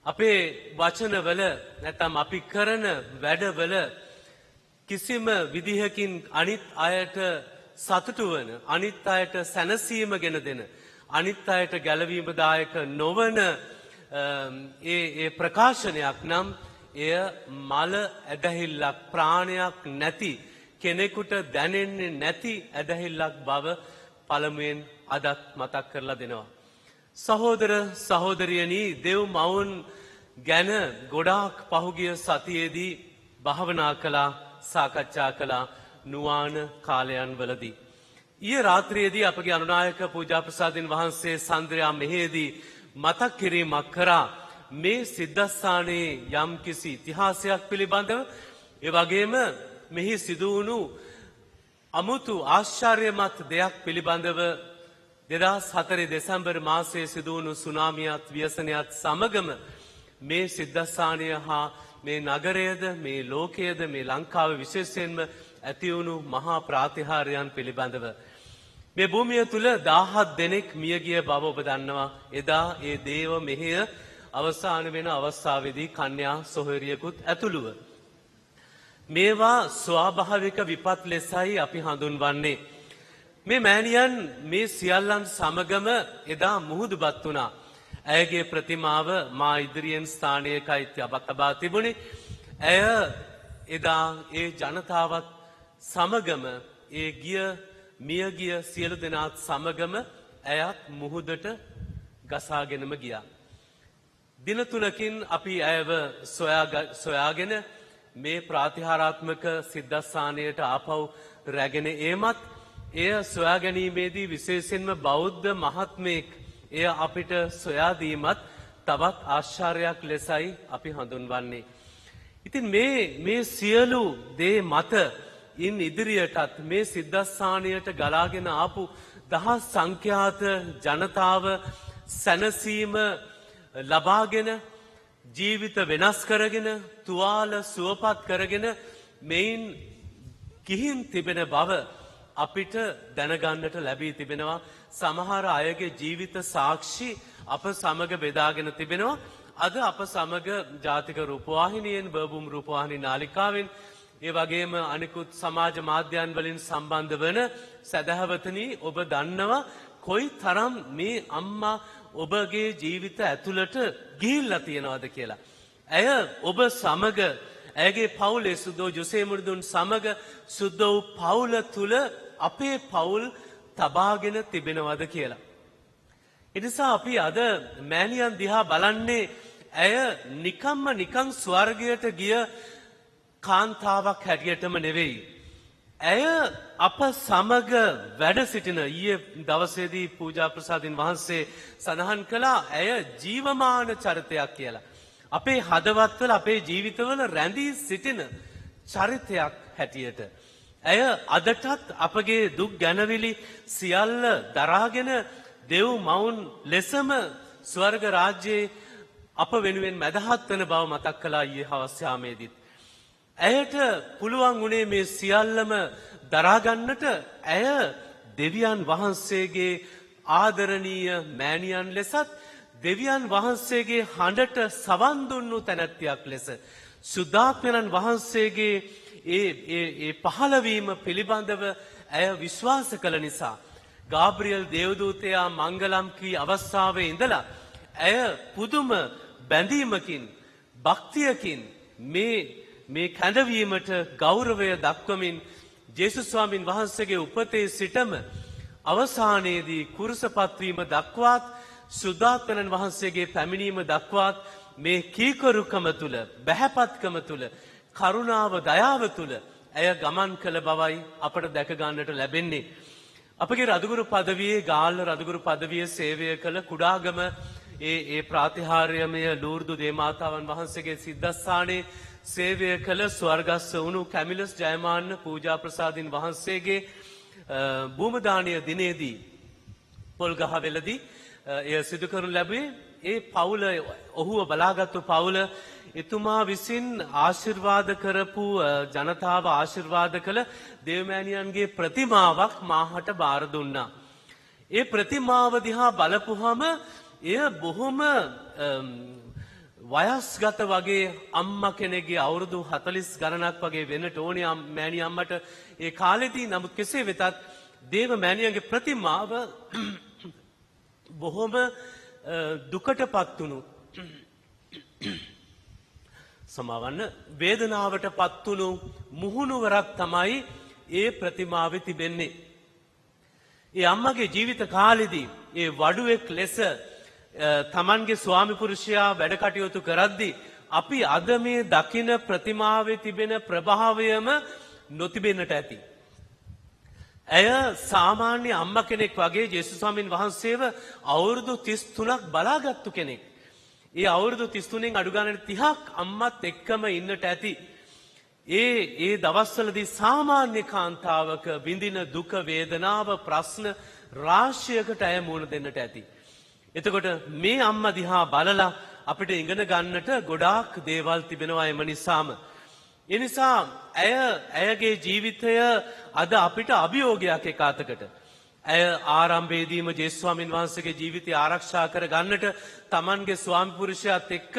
අපේ වචනවල නැත්නම් අපි කරන වැඩවල කිසිම විදිහකින් අනිත් අයට සතුටු වන, අනිත් අයට සැනසීම ගෙන දෙන, අනිත් අයට ගැලවීමදායක නොවන ඒ ප්‍රකාශනයක් නම් එය මල ඇදහිල්ලක්, ප්‍රාණයක් නැති, කෙනෙකුට දැනෙන්නේ නැති ඇදහිල්ලක් බව පළමුවෙන් අදත් මතක් කරලා දෙනවා. සහෝදර සහෝදරියනි, දෙව් මවුන් ගැන ගොඩාක් පහුගිය සතියේදී භාවනා කළා සාකච්ඡා කළා නුවාන කාලයන් වලදී. ඊයේ රාත්‍රියේදී අපගේ අනුනායක පූජා ප්‍රසාදින් වහන්සේ සන්ද්‍රයා මෙහෙයදී මතක් කිරීමක් කරා මේ සිද්ධාස්ථානයේ යම් කිසි ඉතිහාසයක් පිළිබඳව ඒ වගේම මෙහි සිදු වුණු අමුතු ආශ්චර්යමත් දෙයක් පිළිබඳව 2004 දෙසැම්බර් මාසයේ සිදු වුණු සුනාමියත් ව්‍යසනයත් සමගම මේ සිද්ධාස්ථානය හා මේ නගරයේද මේ ලෝකයේද මේ ලංකාව විශේෂයෙන්ම ඇති වුණු මහා ප්‍රාතිහාර්යයන් පිළිබඳව මේ භූමිය තුල 17 දෙනෙක් මියගිය බව ඔබ දන්නවා. එදා ඒ දේව මෙහෙය අවසාන වෙන අවස්ථාවේදී කන්‍යා සොහොයුරියකුත් ඇතුළුව. මේවා ස්වාභාවික විපත් ලෙසයි අපි හඳුන්වන්නේ. මේ මෑණියන් මේ සියල්ලන් සමගම එදා මුහුදුබත් වුණා. ඇයගේ ප්‍රතිමාව මා ඉදිරියෙන් ස්ථානයකයි තබා තිබුණේ. ඇය එදා ඒ ජනතාවත් සමගම ඒ මියගිය සියලු දෙනාත් සමගම ඇයත් මුහුදට ගසාගෙනම ගියා. දින 3කින් අපි ඇයව සොයාගෙන මේ ප්‍රාතිහාරාත්මක සිද්ධාස්ථානයට ආපහු රැගෙන ඒමත් එය සොයා ගැනීමේදී විශේෂයෙන්ම බෞද්ධ මහත්මයෙක් එය අපිට සොයා දීමත් තවත් ආශ්චර්යයක් ලෙසයි අපි හඳුන්වන්නේ. ඉතින් මේ සියලු දේ මත ඉන් ඉදිරියටත් මේ සිද්ධාස්ථානයට ගලාගෙන ආපු දහස් සංඛ්‍යාත ජනතාව සැනසීම ලබාගෙන ජීවිත වෙනස් කරගෙන තුවාල සුවපත් කරගෙන මෙයින් ගිහින් තිබෙන බව අපිට දැනගන්නට ලැබී තිබෙනවා. සමහර අයගේ ජීවිත සාක්ෂි අප සමග බෙදාගෙන තිබෙනවා. අද අප සමග ජාතික රූපවාහිනියෙන් බර්බුම් රූපවාහිනී නාලිකාවෙන් ඒ වගේම අනිකුත් සමාජ මාධ්‍යයන් වලින් සම්බන්ධ වන සදහවතනි ඔබ දන්නවා කොයි තරම් මේ අම්මා ඔබගේ ජීවිත ඇතුළට ගිහිල්ලා තියෙනවද කියලා. ඇය ඔබ සමග ඇයගේ පවුලේ සුද්දෝ ජොසේ මුර්දුන් සමග සුද්ද වූ පවුල තුල අපේ පවුල් තබාගෙන තිබෙනවද කියලා. එනිසා අපි අද මෑණියන් දිහා බලන්නේ ඇය නිකන් ස්වර්ගයට ගිය කාන්තාවක් හැටියටම නෙවෙයි. ඇය අප සමග වැඩ සිටින ඊයේ දවසේදී පූජා ප්‍රසාදින් වහන්සේ සඳහන් කළා ඇය ජීවමාන චරිතයක් කියලා. අපේ හදවත්වල අපේ ජීවිතවල රැඳී සිටින චරිතයක් හැටියට. ඇය අදටත් අපගේ දුක් ගැනවිලි සියල්ල දරාගෙන දෙව් මවුන් ලෙසම ස්වර්ග රාජ්‍යයේ අප වෙනුවෙන් මැදහත් වන බව මතක් කළා ඊයේ හවස යාමේදීත්. ඇයට පුළුවන් වුණේ මේ සියල්ලම දරාගන්නට ඇය දෙවියන් වහන්සේගේ ආදරණීය මෑණියන් ලෙසත් දෙවියන් වහන්සේගේ හඬට සවන් දුන්නු තැනැත්තියක් ලෙස සුද්ධාත්මයන් වහන්සේගේ ඒ පහළවීම පිළිබඳව ඇය විශ්වාස කළ නිසා ගාබ්‍රියල් දේවදූතයා මංගලම් කී අවස්ථාවේ ඉඳලා ඇය පුදුම බැඳීමකින් භක්තියකින් මේ කැඳවීමට ගෞරවය දක්වමින් ජේසුස් ස්වාමින් වහන්සේගේ උපතේ සිටම අවසානයේදී කුරුසපත්වීම දක්වාත් සුද්ධාත්මයන් වහන්සේගේ පැමිණීම දක්වාත් මේ කීකරුකම තුල බැහැපත්කම තුල කරුණාව දයාව තුල ඇය ගමන් කළ බවයි අපට දැක ගන්නට ලැබෙන්නේ. අපගේ රදුගුරු පදවියේ ගාල්ල රදුගුරු පදවියේ සේවය කළ කුඩාගම ඒ ප්‍රාතිහාර්යමය ලූර්දු දේමාතාවන් වහන්සේගේ සිද්ධාස්ථානයේ සේවය කළ ස්වර්ගස්ස වුණු කැමිලස් ජයමාන්න පූජා ප්‍රසාදින් වහන්සේගේ භූමදානීය දිනේදී පොල්ගහවෙලදී එය සිදු කරනු ලැබුවේ ඒ පවුල ඔහුව බලාගත්තු පවුල එතුමා විසින් ආශිර්වාද කරපු ජනතාව ආශිර්වාද කළ දේවමෑණියන්ගේ ප්‍රතිමාවක් මාහට බාර දුන්නා. ඒ ප්‍රතිමාව දිහා බලපුහම එය බොහොම වයස්ගත වගේ අම්මා කෙනෙක්ගේ අවුරුදු 40 ගණනක් වගේ වෙන්නට ඕනේ මෑණිය අම්මට ඒ කාලෙදී. නමුත් කෙසේ වෙතත් දේව මෑණියන්ගේ ප්‍රතිමාව බොහොම දුකටපත් වුණු සමාවන්න වේදනාවටපත් වුණු මුහුණුවරක් තමයි ඒ ප්‍රතිමාවේ තිබෙන්නේ. ඒ අම්මගේ ජීවිත කාලෙදී ඒ වඩුවෙක් ලෙස තමන්ගේ ස්වාමි පුරුෂයා වැඩ කටයුතු කරද්දී අපි අද මේ දකින ප්‍රතිමාවේ තිබෙන ප්‍රභාවයම නොතිබෙන්නට ඇති. ඇය සාමාන්‍ය අම්ම කෙනෙක් වගේ ජේසුස් ස්වාමීන් වහන්සේව අවුරුදු 33ක් බලාගත්තු කෙනෙක්. ඒ අවුරුදු 33න් අඩු ගානේ 30ක් අම්මත් එක්කම ඉන්නට ඇති. ඒ දවස්වලදී සාමාන්‍ය කාන්තාවක විඳින දුක වේදනාව ප්‍රශ්න රාශියකට ඇය මුහුණ දෙන්නට ඇති. එතකොට මේ අම්මා දිහා බලලා අපිට ඉගෙන ගන්නට ගොඩාක් දේවල් තිබෙනවා එම නිසාම. ඒ නිසා ඇයගේ ජීවිතය අද අපිට අභියෝගයක් එක අතකට. ඇය ආරම්භයේදීම ජේසුස් ස්වාමීන් වහන්සේගේ ජීවිතය ආරක්ෂා කර ගන්නට තමන්ගේ ස්වාමි පුරුෂයාත් එක්ක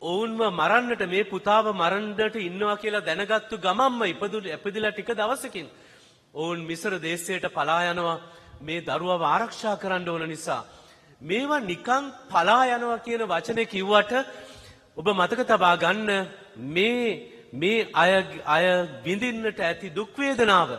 ඔවුන්ව මරන්නට මේ පුතාව මරන්නට ඉන්නවා කියලා දැනගත්තු ගමම්ම ඉපදිලා ටික දවසකින් ඔවුන් මිසර දේශයට පලා යනවා මේ දරුවව ආරක්ෂා කරන්න ඕන නිසා. මේවා නිකං පලා යනවා කියන වචනේ කිව්වට ඔබ මතක තබා ගන්න මේ අය විඳින්නට ඇති දුක් වේදනාව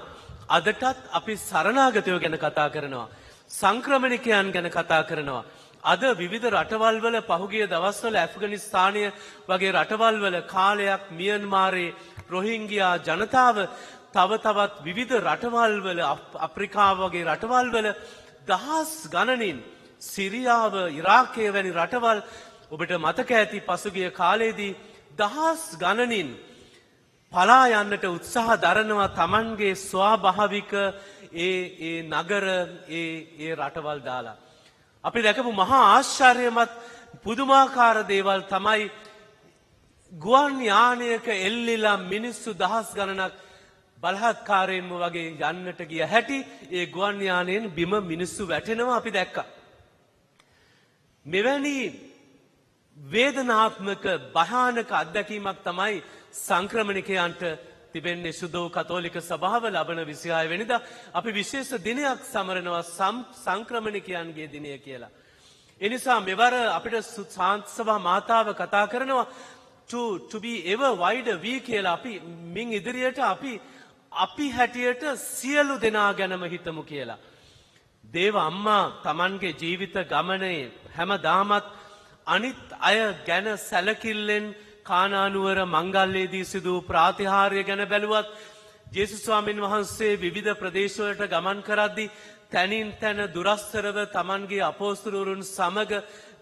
අදටත් අපි සරණාගතයෝ ගැන කතා කරනවා. සංක්‍රමණිකයන් ගැන කතා කරනවා. අද විවිධ රටවල් වල පහුගිය දවස්වල ඇෆ්ගනිස්තානය වගේ රටවල් වල කාලයක් මියන්මාරේ රොහිංගියා ජනතාව තව තවත් විවිධ රටවල් වල අප්‍රිකාව වගේ රටවල් වල දහස් ගණනින් සිරියාව ඉරාකය වැනි රටවල් ඔබට මතක ඇති පසුගිය කාලයේදී දහස් ගණනින් පලා යන්නට උත්සාහ දරනවා තමන්ගේ ස්වාභාවික ඒ නගර ඒ රටවල් දාලා. අපි දැකපු මහා ආශ්චර්යමත් පුදුමාකාර දේවල් තමයි ගුවන් යානයක එල්ලිලා මිනිස්සු දහස් ගණනක් බලහත්කාරයෙන්ම වගේ යන්නට ගිය හැටි ඒ ගුවන් යානයෙන් බිම මිනිස්සු වැටෙනවා අපි දැක්කා. මෙවැනි වේදනාත්මක භයානක අත්දැකීමක් තමයි සංක්‍රමණිකයන්ට තිබෙන්නේ. සුදෝ කතෝලික සභාව ලබන 26 වෙනිදා අපි විශේෂ දිනයක් සමරනවා සංක්‍රමණිකයන්ගේ දිනය කියලා. ඒ නිසා මෙවර අපිට සාන්ත සභා මාතාව කතා කරනවා to be ever wider we කියලා. අපි මින් ඉදිරියට අපි හැටියට සියලු දෙනා ගැනම හිතමු කියලා. දේව අම්මා තමන්ගේ ජීවිත ගමනේ හැමදාමත් අනිත් අය ගැන සැලකිල්ලෙන් කානානුවර මංගල්‍යයේදී සිදු ප්‍රාතිහාර්ය ගැන බැලුවත් ජේසුස් ස්වාමීන් වහන්සේ විවිධ ප්‍රදේශවලට ගමන් කරද්දී තනින් තන දුරස්තරව තමන්ගේ අපෝස්තලවරුන් සමග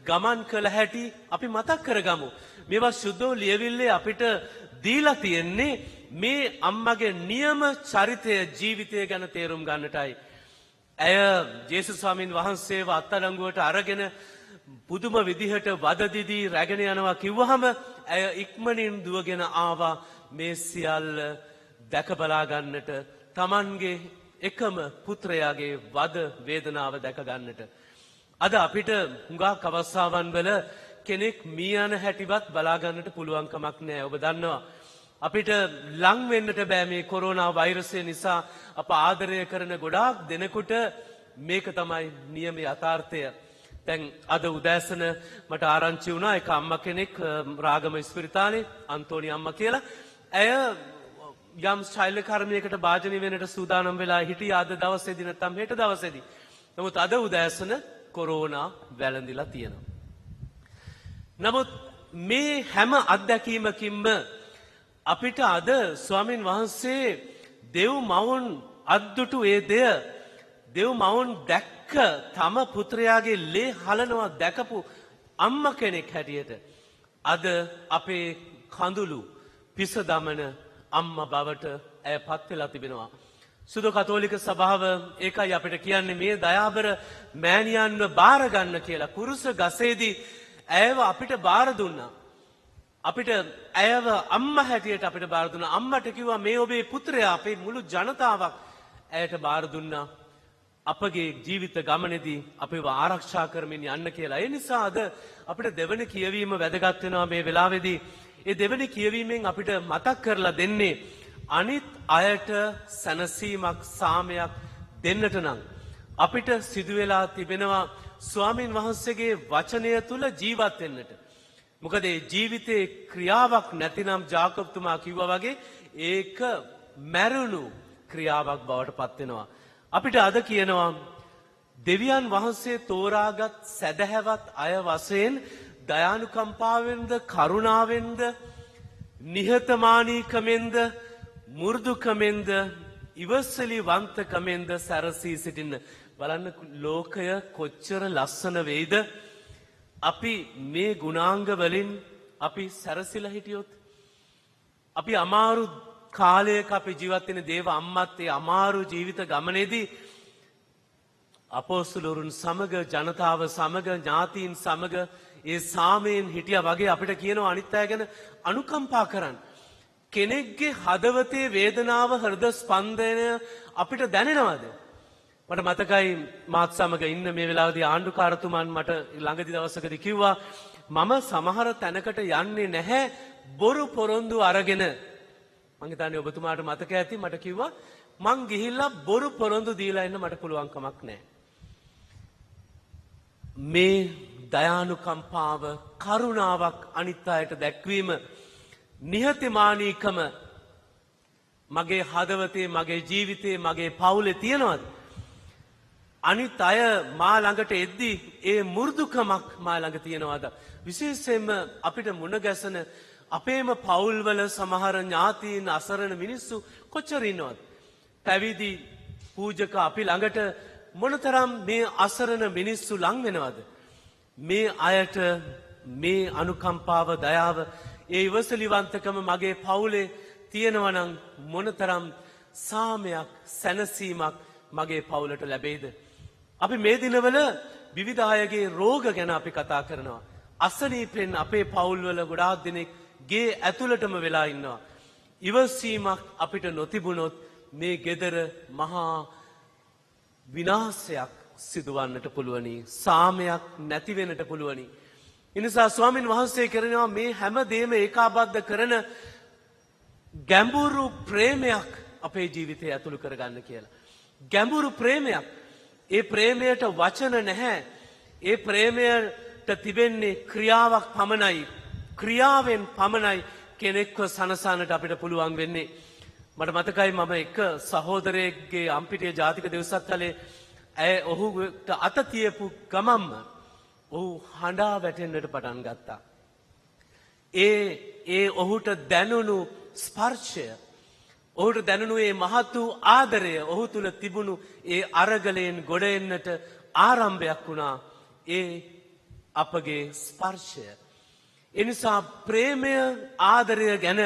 ගමන් කළ හැටි අපි මතක් කරගමු. මේවා සුද්ධෝ ලියවිල්ලේ අපිට දීලා තියෙන්නේ මේ අම්මගේ නියම චරිතය ජීවිතය ගැන තේරුම් ගන්නටයි. ඇය ජේසුස් ස්වාමීන් වහන්සේව අත්අඩංගුවට අරගෙන පුදුම විදිහට වදදිදී රැගෙන යනවා කිව්වහම ඇය ඉක්මනින් දුවගෙන ආවා මේ සියල්ල දැක බලා ගන්නට තමන්ගේ එකම පුත්‍රයාගේ වද වේදනාව දැක ගන්නට. අද අපිට හුඟක් අවස්ථාවන් වල කෙනෙක් මිය යන හැටිවත් බලා ගන්නට පුළුවන් කමක් නැහැ. ඔබ දන්නවා අපිට ලං වෙන්නට බෑ මේ කොරෝනා වෛරසය නිසා අප ආදරය කරන ගොඩාක් දෙනෙකුට මේක තමයි නියම යථාර්ථය. දැන් අද උදෑසන මට ආරංචි වුණා එක අම්මා කෙනෙක් රාගම ස්පිරිතාලේ අන්තෝනි අම්මා කියලා. ඇය යම් ශෛල කර්මයකට භාජනය වෙන්නට සූදානම් වෙලා හිටියා අද දවසේදී නැත්නම් හෙට දවසේදී. නමුත් අද උදෑසන කොරෝනා වැළඳිලා තියෙනවා. නමුත් මේ හැම අත්දැකීමකින්ම අපිට අද ස්වාමින් වහන්සේ දෙව් මවුන් අද්දුටු ඒ දෙව් මවුන් දැක්ක තම පුත්‍රයාගේ ලේ හලනවා දැකපු අම්ම කෙනෙක් හැටියට අද අපේ කඳුළු පිස දමන අම්ම බවට ඇය පත් වෙලා තිබෙනවා. සුදු කතෝලික සභාව ඒකයි අපිට කියන්නේ මේ දයාබර මෑණියන්ව බාර ගන්න කියලා. කුරුස ගසේදී ඇයව අපිට බාර දුන්නා. අපිට ඇයව අම්මා හැටියට අපිට බාර දුන්නා. අම්මට කිව්වා මේ ඔබේ පුත්‍රයා අපේ මුළු ජනතාවක් ඇයට බාර දුන්නා. අපගේ ජීවිත ගමනේදී අපිව ආරක්ෂා කරමින් යන්න කියලා. ඒ නිසා අද අපිට දෙවන කියවීම වැදගත් වෙනවා මේ වෙලාවේදී. ඒ දෙවන කියවීමෙන් අපිට මතක් කරලා දෙන්නේ අනිත් අයට සැනසීමක් සාමයක් දෙන්නට නම් අපිට සිදුවෙලා තිබෙනවා ස්වාමීන් වහන්සේගේ වචනය තුල ජීවත් වෙන්නට. මොකද ඒ ජීවිතේ ක්‍රියාවක් නැතිනම් ජාකබ්තුමා කිව්වා වගේ ඒක මැරුණු ක්‍රියාවක් බවට පත් වෙනවා. අපිට අද කියනවා දෙවියන් වහන්සේ තෝරාගත් සැදැහැවත් අය වශයෙන් දයානුකම්පාවෙන්ද කරුණාවෙන්ද නිහතමානීකමෙන්ද මු르දුකමෙන්ද ඉවසලිවන්තකමෙන්ද සැරසී සිටින්න. බලන්න ලෝකය කොච්චර ලස්සන වෙයිද අපි මේ ගුණාංග වලින් අපි සැරසිලා හිටියොත්. අපි අමාරු කාලයක අපි ජීවත් වෙන දේව අම්මත් ඒ අමාරු ජීවිත ගමනේදී අපොස්තලවරුන් සමග ජනතාව සමග ඥාතීන් සමග ඒ සාමයෙන් හිටියා වගේ අපිට කියනවා අනිත් අය ගැන අනුකම්පා කරන්න. කෙනෙක්ගේ හදවතේ වේදනාව හෘද ස්පන්දනය අපිට දැනෙනවද? මට මතකයි මාත් සමග ඉන්න මේ වෙලාවේදී ආණ්ඩුකාරතුමන් මට ළඟදි දවසකදී කිව්වා මම සමහර තැනකට යන්නේ නැහැ බොරු පොරොන්දු අරගෙන. මං හිතන්නේ ඔබතුමාට මතක ඇති මට කිව්වා මං ගිහිල්ලා බොරු පොරොන්දු දීලා ඉන්න මට පුළුවන් කමක් නැහැ. මේ දයානුකම්පාව කරුණාවක් අනිත් අයට දැක්වීම නිහතමානීකම මගේ හදවතේ මගේ ජීවිතේ මගේ පවුලේ තියෙනවද? අනිත් අය මා ළඟට එද්දී ඒ මු르දුකමක් මා ළඟ තියෙනවද? විශේෂයෙන්ම අපිට මුණ ගැසෙන අපේම පවුල්වල සමහර ඥාතීන් අසරණ මිනිස්සු කොච්චර ඉන්නවද? පැවිදි පූජක අපි ළඟට මොනතරම් මේ අසරණ මිනිස්සු ලං වෙනවද? මේ අයට මේ අනුකම්පාව දයාව ඒ ඉවසලිවන්තකම මගේ පවුලේ තියෙනවා නම් මොනතරම් සාමයක් සැනසීමක් මගේ පවුලට ලැබෙයිද? අපි මේ දිනවල විවිධ අයගේ රෝග ගැන අපි කතා කරනවා. අසනීපෙන් අපේ පවුල්වල ගොඩාක් දෙනෙක් ගේ ඇතුළටම වෙලා ඉන්නවා. ඉවසීමක් අපිට නොතිබුණොත් මේ ගෙදර මහා විනාශයක් සිදුවන්නට පුළුවනි. සාමයක් නැති වෙන්නට පුළුවනි. එනිසා ස්වාමින් වහන්සේ කරනවා මේ හැම දෙයක්ම ඒකාබද්ධ කරන ගැඹුරු ප්‍රේමයක් අපේ ජීවිතය ඇතුළු කරගන්න කියලා. ගැඹුරු ප්‍රේමයක්. ඒ ප්‍රේමයට වචන නැහැ. ඒ ප්‍රේමයට තිබෙන්නේ ක්‍රියාවක් පමණයි. ක්‍රියාවෙන් පමණයි කෙනෙක්ව සනසන්නට අපිට පුළුවන් වෙන්නේ. මට මතකයි මම එක සහෝදරයෙක්ගේ අම්පිටිය ජාතික දෙව්සත්තලේ ඇය ඔහුට අත තියපු ගමම්ම ඔහු හඬා වැටෙන්නට පටන් ගත්තා. ඒ ඔහුට දැනුණු ස්පර්ශය ඔහුට දැනුණු ඒ මහත් වූ ආදරය ඔහු තුල තිබුණු ඒ අරගලයෙන් ගොඩ එන්නට ආරම්භයක් වුණා. ඒ අපගේ ස්පර්ශය. එනිසා ප්‍රේමය ආදරය ගැන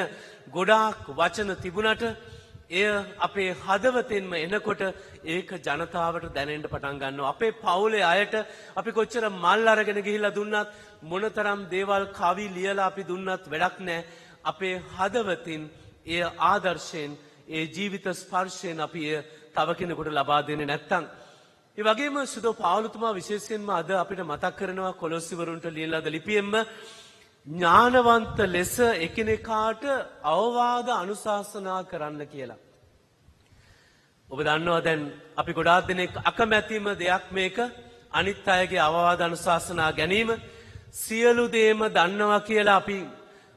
ගොඩාක් වචන තිබුණට එය අපේ හදවතෙන්ම එනකොට ඒක ජනතාවට දැනෙන්න පටන් ගන්නවා. අපේ පවුලේ අයට අපි කොච්චර මල් අරගෙන ගිහිල්ලා දුන්නත් මොනතරම් දේවල් කවි ලියලා අපි දුන්නත් වැඩක් නැහැ. අපේ හදවතින් එය ආදර්ශයෙන් ඒ ජීවිත ස්පර්ශයෙන් අපි එය තව කෙනෙකුට ලබා දෙන්නේ නැත්තම්. ඒ වගේම සුදෝ පාවුලතුමා විශේෂයෙන්ම අද අපිට මතක් කරනවා කොලොස්සිවරුන්ට ලියලාද ලිපියෙන්ම ඥානවන්ත ලෙස එකිනෙකාට අවවාද අනුශාසනා කරන්න කියලා. ඔබ දන්නවා දැන් අපි ගොඩාක් දෙනෙක් අකමැතිම දෙයක් මේක අනිත් අයගේ අවවාද අනුශාසනා ගැනීම. සියලු දේම දන්නවා කියලා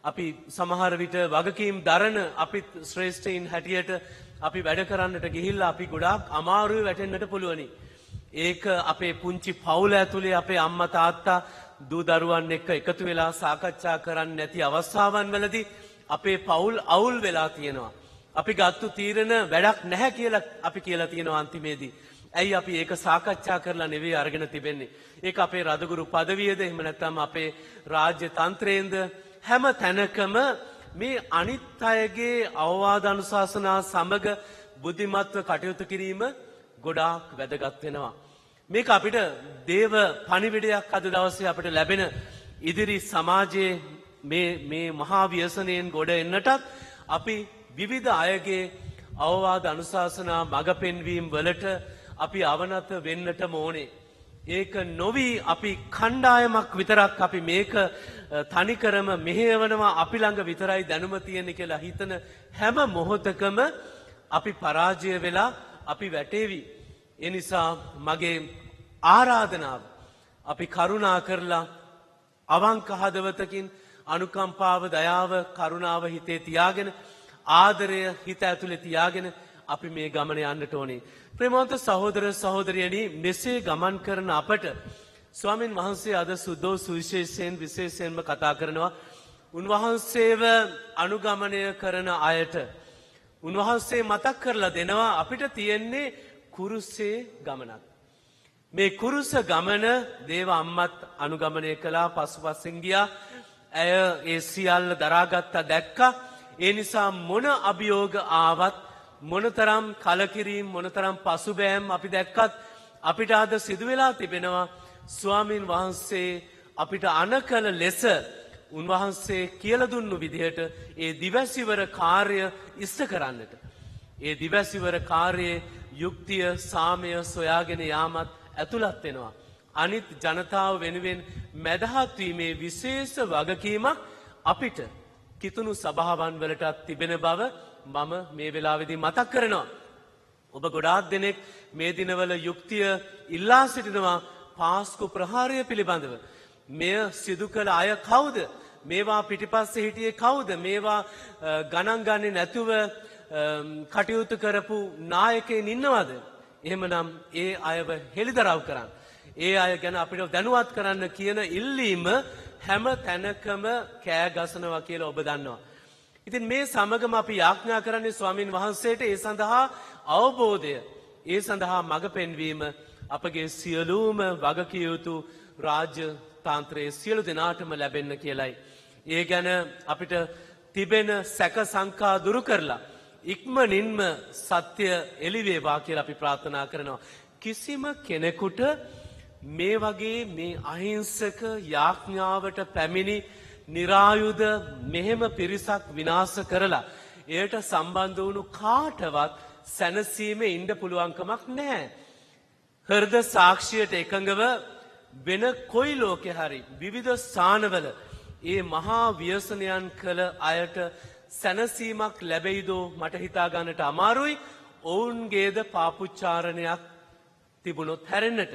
අපි සමහර විට වගකීම් දරන අපි ශ්‍රේෂ්ඨයින් හැටියට අපි වැඩ කරන්නට ගිහිල්ලා අපි ගොඩාක් අමාරුවේ වැටෙන්නට පුළුවනි. ඒක අපේ පුංචි පවුල ඇතුලේ අපේ අම්මා තාත්තා දූ දරුවන් එක්ක එකතු වෙලා සාකච්ඡා කරන්නේ නැති අවස්ථාවන් වලදී අපේ පවුල් අවුල් වෙලා තියෙනවා. අපි ගත්තු තීරණ වැඩක් නැහැ කියලා අපි කියලා තියෙනවා අන්තිමේදී. ඇයි අපි ඒක සාකච්ඡා කරලා නෙවෙයි අරගෙන තිබෙන්නේ. ඒක අපේ රදගුරු පදවියද එහෙම නැත්නම් අපේ රාජ්‍ය තන්ත්‍රයෙන්ද හැම තැනකම මේ අනිත් අයගේ අවවාද අනුශාසනා සමග බුද්ධිමත්ව කටයුතු කිරීම ගොඩාක් වැදගත් වෙනවා. මේක අපිට දේව පණිවිඩයක් අද දවසේ අපිට ලැබෙන ඉදිරි සමාජයේ මේ මහා ව්‍යසනයෙන් ගොඩ එන්නටත් අපි විවිධ අයගේ අවවාද අනුශාසනා මඟ පෙන්වීම වලට අපි අවනත වෙන්නටම ඕනේ. ඒක නොවි අපි කණ්ඩායමක් විතරක් අපි මේක තනිකරම මෙහෙයවනවා අපි ළඟ විතරයි දැනුම තියෙන්නේ කියලා හිතන හැම මොහොතකම අපි පරාජය වෙලා අපි වැටේවි. ඒ නිසා මගේ ආරාධනාව අපි කරුණා කරලා අවංක හදවතකින් අනුකම්පාව දයාව කරුණාව හිතේ තියාගෙන ආදරය හිත ඇතුලේ තියාගෙන අපි මේ ගමන යන්නට ඕනේ. ප්‍රේමවන්ත සහෝදර සහෝදරියනි, මෙසේ ගමන් කරන අපට ස්වාමින් වහන්සේ අද සුද්ධෝ සුවිශේෂයෙන් විශේෂයෙන්ම කතා කරනවා උන්වහන්සේව අනුගමනය කරන අයට. උන්වහන්සේ මතක් කරලා දෙනවා අපිට තියෙන්නේ කුරුසේ ගමනක්. මේ කුරුස ගමන දේව අම්මත් අනුගමනය කළා, පසුපසින් ගියා. ඇය ඒ සියල්ල දරාගත්තා දැක්කා. ඒ නිසා මොන අභියෝග ආවත්, මොනතරම් කලකිරීම, මොනතරම් පසුබෑම් අපි දැක්කත් අපිට අද සිදු වෙලා තිබෙනවා ස්වාමින් වහන්සේ අපිට අනකල ලෙස උන්වහන්සේ කියලා දුන්නු විදිහට ඒ දිවැසිවර කාර්ය ඉෂ්ට කරන්නට. ඒ දිවැසිවර කාර්යයේ යුක්තිය සාමය සොයාගෙන යාමත් ඇතුළත් වෙනවා. අනිත් ජනතාව වෙනුවෙන් මැදහත් වීමේ විශේෂ වගකීමක් අපිට කිතුණු සභාවන් වලටත් තිබෙන බව මම මේ වෙලාවේදී මතක් කරනවා. ඔබ ගොඩාක් දෙනෙක් මේ දිනවල යුක්තිය ඉල්ලා සිටිනවා පාස්කු ප්‍රහාරය පිළිබඳව. මෙය සිදු කළ අය කවුද? මේවා පිටිපස්සේ හිටියේ කවුද? මේවා ගණන් ගන්නේ නැතුව කටයුතු කරපු නායකයන් ඉන්නවද? එහෙමනම් ඒ අයව හෙළිදරව් කරන්න. ඒ අය ගැන අපිට දැනුවත් කරන්න කියන ඉල්ලීම හැම තැනකම කෑ ගසනවා කියලා ඔබ දන්නවා. ඉතින් මේ සමගම අපි යාඥා කරන්නේ ස්වාමින් වහන්සේට ඒ සඳහා අවබෝධය, ඒ සඳහා මඟ පෙන්වීම අපගේ සියලුම වගකිය යුතු රාජ්‍ය තාන්ත්‍රයේ සියලු දෙනාටම ලැබෙන්න කියලයි. ඒ ගැන අපිට තිබෙන සැක සංකා දුරු කරලා ඉක්මනින්ම සත්‍ය එළිවේවා කියලා අපි ප්‍රාර්ථනා කරනවා. කිසිම කෙනෙකුට මේ වගේ මේ අහිංසක යාඥාවට පැමිණි නිරායුධ මෙහෙම පිරිසක් විනාශ කරලා එයට සම්බන්ධ වුණු කාටවත් සැනසීමේ ඉන්න පුළුවන්කමක් නැහැ. හෘද සාක්ෂියට එකඟව වෙන කොයි ලෝකෙ හරි විවිධ ස්ථානවල ඒ මහා ව්‍යසනයන් කළ අයට සැනසීමක් ලැබෙයිදෝ මට හිතා ගන්නට අමාරුයි. ඔවුන්ගේද පාපුච්චාරණයක් තිබුණොත් හැරෙන්නට.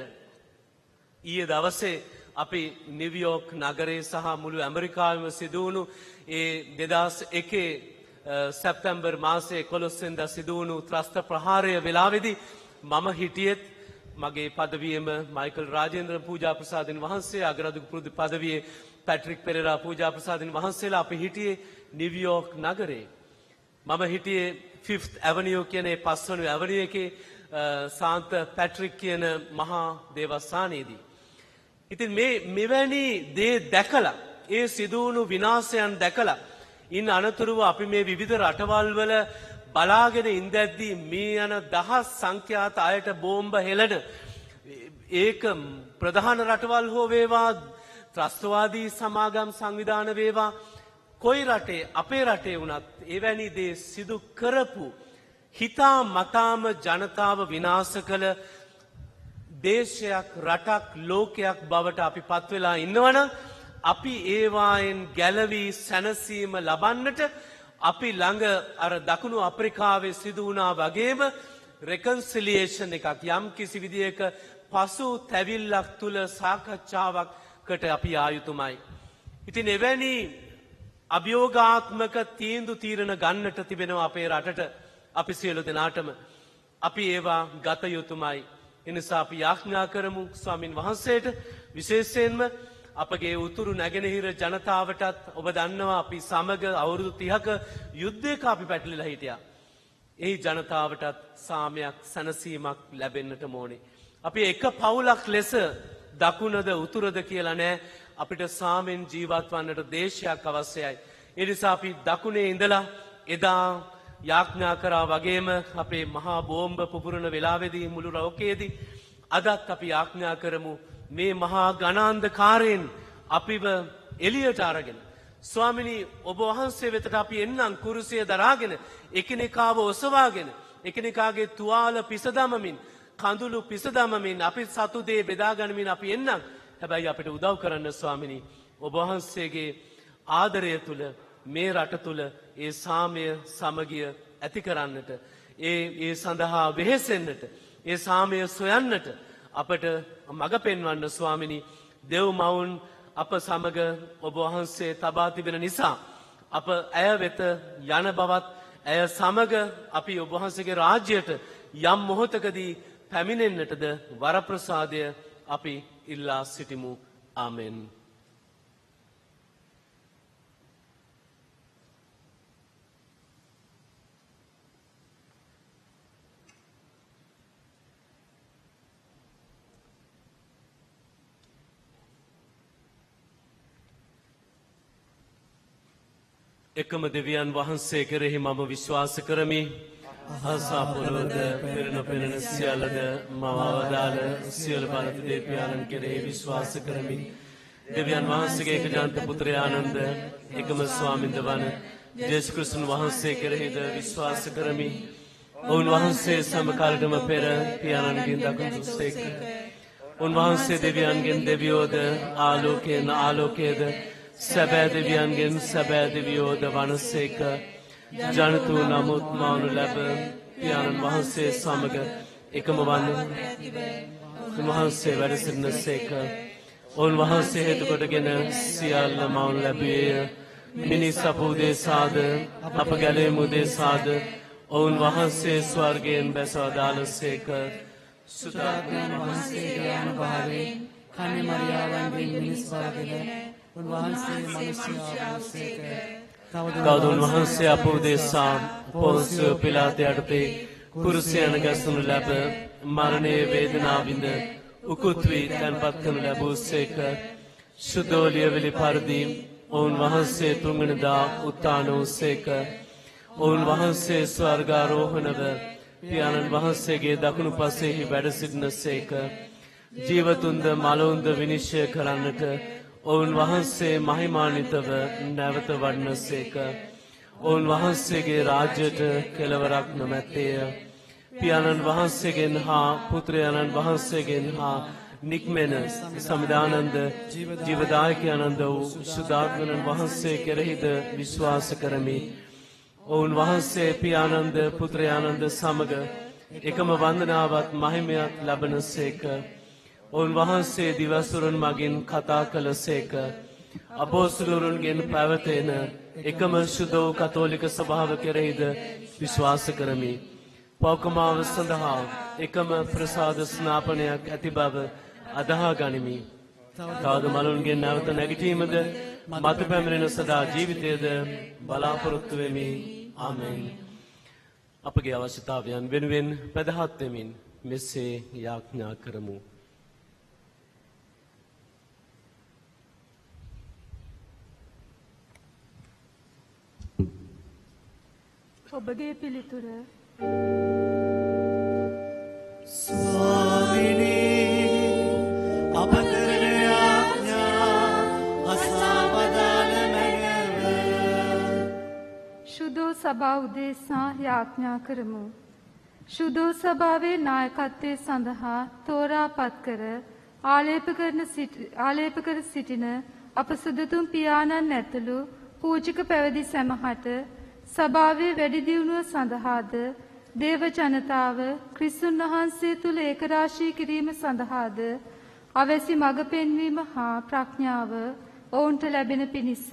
ඊයේ දවසේ අපි නිව්යෝර්ක් නගරේ සහ මුළු ඇමරිකාවෙම සිදුවුණු ඒ 2001 සැප්තැම්බර් මාසයේ 11 වෙනිදා සිදුවුණු ත්‍රස්ත ප්‍රහාරය වෙලාවේදී මම හිටියෙත් මගේ පදවියම මයිකල් රාජේන්ද්‍ර පූජා ප්‍රසාදින් වහන්සේ, අගරාධික පුරුදු පදවියේ පැට්‍රික් පෙරේරා පූජා ප්‍රසාදින් වහන්සේලා අපි හිටියේ නිව්යෝර්ක් නගරේ. මම හිටියේ 5th Avenue කියන ඒ 5 වෙනි ඇවනියු එකේ සාන්ත පැට්‍රික් කියන මහා දේවස්ථානයේදී. ඉතින් මේ මෙවැනි දේ දැකලා, ඒ සිදුවුණු විනාශයන් දැකලා ඉන් අනතුරුව අපි මේ විවිධ රටවල් වල බලාගෙන ඉඳද්දී මේ යන දහස් සංඛ්‍යාත අයට බෝම්බ හෙළන, ඒක ප්‍රධාන රටවල් හෝ වේවා, ත්‍රස්තවාදී සමාගම් සංවිධාන වේවා, කොයි රටේ අපේ රටේ වුණත් එවැනි දේ සිදු කරපු හිතා මතාම ජනතාව විනාශ කළ දේශයක්, රටක්, ලෝකයක් බවට අපි පත් වෙලා ඉන්නවනම් අපි ඒවායෙන් ගැලවී සැනසීම ලබන්නට අපි ළඟ අර දකුණු අප්‍රිකාවේ සිදු වුණා වගේම රෙකන්සිලියේෂන් එකක්, යම් කිසි විදියක පසු තැවිල්ලක් තුල සාකච්ඡාවකට අපි ආයුතුමයි. ඉතින් එවැනි අභියෝගාත්මක තීන්දුව තීරණ ගන්නට තිබෙනවා අපේ රටට. අපි සියලු දෙනාටම අපි ඒවා ගත යුතුමයි. එනිසා අපි යාඥා කරමු ස්වාමින් වහන්සේට, විශේෂයෙන්ම අපගේ උතුරු නැගෙනහිර ජනතාවටත්. ඔබ දන්නවා අපි සමග අවුරුදු 30ක යුද්ධයක අපි පැටලිලා හිටියා. ඒ ජනතාවටත් සාමයක්, සැනසීමක් ලැබෙන්නට ඕනේ. අපි එක පවුලක් ලෙස දකුණද උතුරද කියලා නෑ. අපිට සාමෙන් ජීවත් වන්නට දේශයක් අවශ්‍යයි. ඒ නිසා අපි දකුණේ ඉඳලා එදා යාඥා කරා වගේම අපේ මහා බෝම්බ පුපුරන වෙලාවේදී මුළු ලෝකයේදී අදත් අපි යාඥා කරමු මේ මහා ගණාන්ධකාරයෙන් අපිව එළියට අරගෙන, ස්වාමිනී ඔබ වහන්සේ වෙතට අපි එන්නම් කුරුසිය දරාගෙන, එකිනෙකාව ඔසවාගෙන, එකිනෙකාගේ තුවාල පිසදමමින්, කඳුළු පිසදමමින්, අපි සතු දේ බෙදා ගනිමින් අපි එන්නම්. හැබැයි අපිට උදව් කරන්න ස්වාමිනී, ඔබ වහන්සේගේ ආදරය තුල මේ රට තුල ඒ සාමය, සමගිය ඇති කරන්නට, ඒ සඳහා වෙහෙසෙන්නට, ඒ සාමය සොයන්නට අපට මඟ පෙන්වන්න ස්වාමිනී. දෙව් මවුන් අප සමග ඔබ වහන්සේ තබා තිබෙන නිසා අප ඇය වෙත යන බවත්, ඇය සමග අපි ඔබ වහන්සේගේ රාජ්‍යයට යම් මොහොතකදී පැමිණෙන්නටද වරප්‍රසාදය අපි ඉල්ලා සිටිමු. ආමෙන්. එකම දෙවියන් වහන්සේ කෙරෙහි මම විශ්වාස කරමි. අසාපොළොවද පෙරණ පෙනෙන සියල්ලද මවවදාළ සියලු බලත දේවයාණන් කෙරෙහි විශ්වාස කරමි. දෙවියන් වහන්සේගේ එකජාන්ත පුත්‍රයාණන්ද එකම ස්වාමින්ද වන ජේසුස් ක්‍රිස්තුන් වහන්සේ කෙරෙහිද විශ්වාස කරමි. උන්වහන්සේ සමකාලීනව පෙර පියාණන්ගෙන් දකුණු සේක. උන්වහන්සේ දෙවියන්ගෙන් දෙවියෝද ආලෝකයෙන් ආලෝකයේද සැබෑ දෙවියන්ගෙන් සැබෑ දෙවියෝද වනසේක. ජනතු නමුත් මානු ලැබ පියාණන් වහන්සේ සමග එකම වන්න උන්වහන්සේ වැඩ සිටින සේක. උන්වහන්සේ හේතු කොටගෙන සියල්ල මානු ලැබුවේය. මිනිස් අප උදෙසාද අප ගැලවීම උදෙසාද ඔවුන් වහන්සේ ස්වර්ගයෙන් බැසවදාළ සේක. සුදාත්මයන් වහන්සේගේ අනුභවයෙන් කන්නේ මරියාවන්ගෙන් මිනිස් වර්ගගෙන උන්වහන්සේ මනුෂ්‍යයාවසේක. තවද උන්වහන්සේ අප උදෙසා පොන්සිය පිලාත යටතේ කුරුසයන ගැසුණු ලැබ මරණයේ වේදනාව විඳ උකුත් වී තැන්පත් කරනු ලැබූ සේක. ශුද්ධෝලියවැලි පරිදි ඔවුන් වහන්සේ තුන්වනදා උත්ථාන වූ සේක. ඔවුන් වහන්සේ ස්වර්ගාරෝහණව පියාණන් වහන්සේගේ දකුණු පසෙහි වැඩ සිටින සේක. ජීවතුන්ද මලවුන්ද විනිශ්චය කරන්නට ඔවුන් වහන්සේ මහිමාන්විතව නැවත වඩන සේක. ඔවුන් වහන්සේගේ රාජ්‍යයට කෙලවරක් නොමැත්තේය. පියාණන් වහන්සේගෙන් හා පුත්‍රයාණන් වහන්සේගෙන් හා නික්මෙන සමිදානන්ද ජීවදායකයානන්ද වූ සුදාත්මයන් වහන්සේ කෙරෙහිද විශ්වාස කරමි. ඔවුන් වහන්සේ පියාණන්ද පුත්‍රයාණන්ද සමග එකම වන්දනාවත් මහිමයක් ලබන සේක. ඔවුන් වහන්සේ දිවසුරුන් මගින් කතා කළ සේක. අපෝස්තලවරුන්ගෙන් පැවතෙන එකම ශුද්ධ වූ කතෝලික සභාව කෙරෙහිද විශ්වාස කරමි. පෞකමාව සඳහා එකම ප්‍රසාද ස්නාපනයක් ඇති බව අදහා ගනිමි. තවද මලුන්ගෙන් නැවත නැගිටීමද මත පැමිණෙන සදා ජීවිතයද බලාපොරොත්තු වෙමි. ආමෙන්. අපගේ අවශ්‍යතාවයන් වෙනුවෙන් පැදහත් වෙමින් මෙසේ යාඥා කරමු. ඔබගේ පිළිතුර ස්වාමිනී අප කරන යාඥා අසවදාල මැනව. ශුද්ධ සභාව උදෙසා යාඥා කරමු. ශුද්ධ සභාවේ නායකත්වයේ සඳහා තෝරාපත් කර ආලේප කර සිටින අප සුදතුන් පියාණන් ඇතුළු පූජක පැවිදි සැමහට සභාවේ වැඩි දියුණුව සඳහාද දේව ජනතාව ක්‍රිස්තුන් වහන්සේ තුළ ඒකරාශී කිරීම සඳහාද අවැසි මඟ පෙන්වීම හා ප්‍රඥාව ඔවුන්ට ලැබෙන පිණිස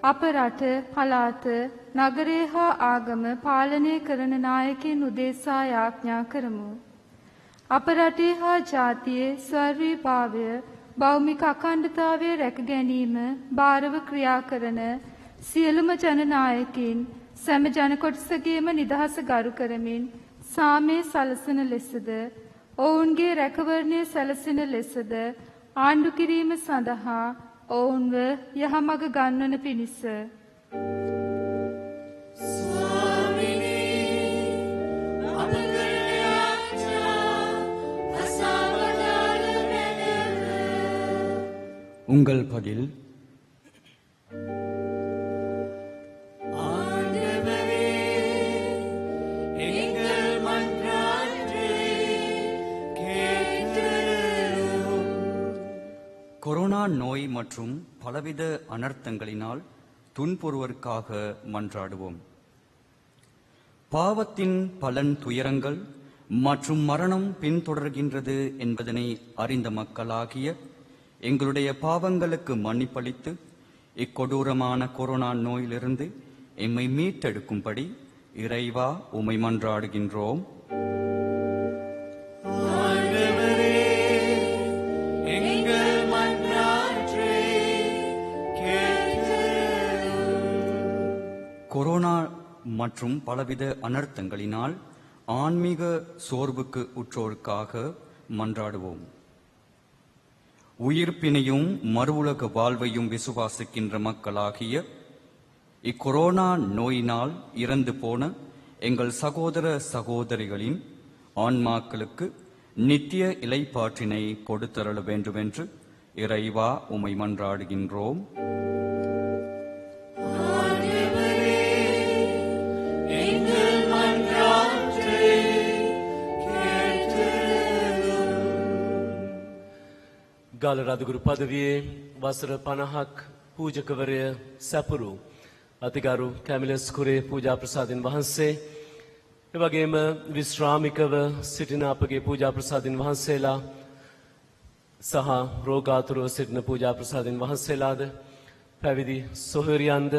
අප රට පළාත නගරේ හා ආගම පාලනය කරන නායකයින් උදෙසා යාඥා කරමු. අප රටේ හා ජාතියේ ස්වර්වීභාවය භෞමික අඛණ්ඩතාවය රැක ගැනීම භාරව ක්‍රියා කරන සියලුම ජනනායකයින් සෑම ජන කොටසකේම නිදහස ගරු කරමින් සාමය සලසන ලෙසද ඔවුන්ගේ රැකවරණය සැලසෙන ලෙසද ආණ්ඩු කිරීම සඳහා ඔවුන්ව යහමඟ ගන්වන පිණිස உங்கள் பதில் கொரோனா நோய் மற்றும் பலவித அனர்த்தங்களினால் துன்புறுவோருக்காக மன்றாடுவோம். பாவத்தின் பலன் துயரங்கள், மற்றும் மரணம் பின்தொடர்கின்றது என்பதனை அறிந்த மக்களாகிய எங்களுடைய பாவங்களுக்கு மன்னிப்பளித்து இக்கொடூரமான கொரோனா நோயிலிருந்து எம்மை மீட்டெடுக்கும்படி இறைவா உம்மை மன்றாடுகின்றோம். கொரோனா மற்றும் பலவித அனர்த்தங்களினால் ஆன்மீக சோர்வுக்கு உற்றோருக்காக மன்றாடுவோம். உயிர்ப்பினையும் மறுவுலக வாழ்வையும் விசுவாசிக்கின்ற மக்களாகிய இக்கொரோனா நோயினால் இறந்து போன எங்கள் சகோதர சகோதரிகளின் ஆன்மாக்களுக்கு நித்திய இளைப்பாற்றினை கொடுத்தருள வேண்டுமென்று இறைவா உம்மை மன்றாடுகின்றோம். ගාල රදගුරු පදවියේ වසර 50ක් පූජකවරය සැපුරු අතිගරු කැමිලස් කුරේ පූජා ප්‍රසාදින් වහන්සේ එවැගේම විශ්‍රාමිකව සිටින අපගේ පූජා ප්‍රසාදින් වහන්සේලා සහ රෝගාතුරව සිටින පූජා ප්‍රසාදින් වහන්සේලාද පැවිදි සොහොයුරියන්ද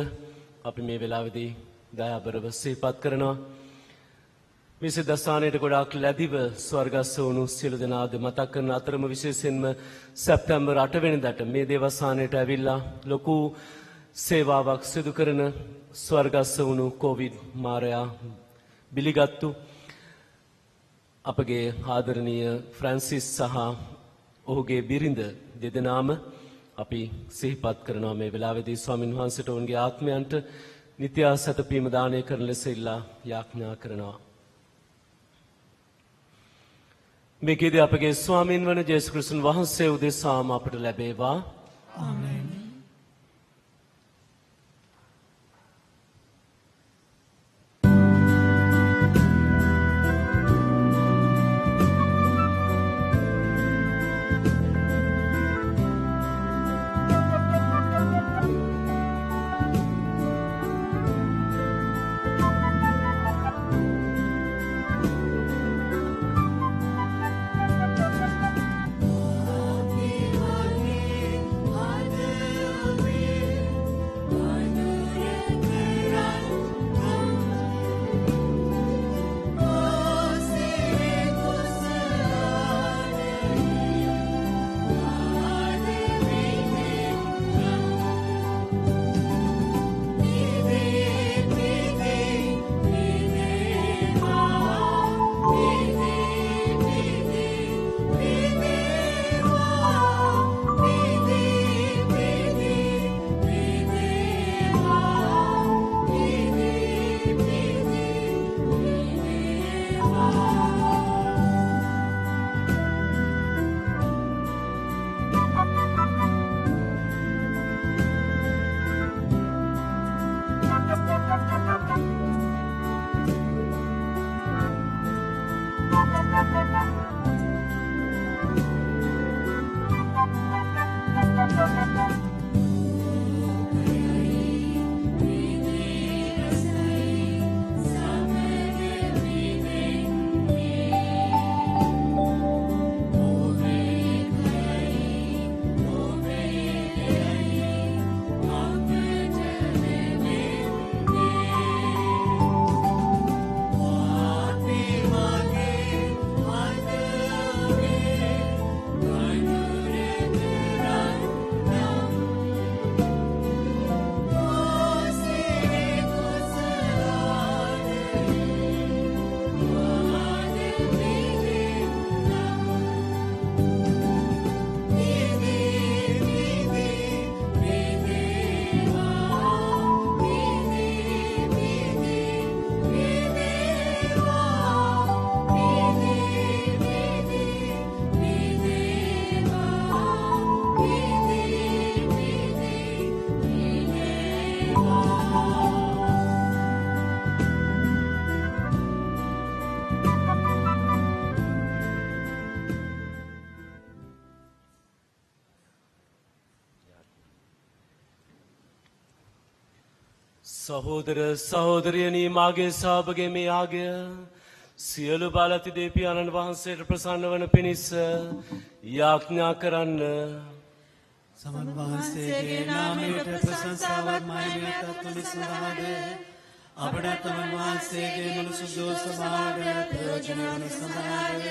අපි මේ වෙලාවේදී දයාබරව සිහිපත් කරනවා. මේ සිද්ධාස්ථානයට ගොඩාක් ලැබිව ස්වර්ගස්ස වුණු සියලු දෙනාද මතක් කරන අතරම විශේෂයෙන්ම සැප්තැම්බර් 8 වෙනිදාට මේ දේවස්ථානයට ඇවිල්ලා ලොකු සේවාවක් සිදු කරන ස්වර්ගස්ස වුණු කොවිඩ් මාරයා බිලිගත්තු අපගේ ආදරණීය ෆ්‍රැන්සිස් සහ ඔහුගේ බිරිඳ දෙදෙනාම අපි සිහිපත් කරනවා. මේ වෙලාවේදී ස්වාමින් වහන්සේට ඔවුන්ගේ ආත්මයන්ට නිත්‍ය සැතපීම දානය කරන ලෙස ඉල්ලා යාඥා කරනවා. මේකේදී අපගේ ස්වාමීන් වන ජේසුස් ක්‍රිස්තුන් වහන්සේ උදෙසාම අපට ලැබේවා. ආමේන්. සහෝදර සහෝදරියනි මාගේ සාබගේ මේ ආගය සියලු බලති දෙවියන්න් වහන්සේට ප්‍රසන්න වන පිණිස යාඥා කරන්න. සමන් වහන්සේගේ නාමයට ප්‍රශංසාවත් මහිමයත් අත්තුනි සඳහාද අපට තමන් වහන්සේගේ මුළු සුදෝ සභාවට ප්‍රයෝජන වන සඳහාද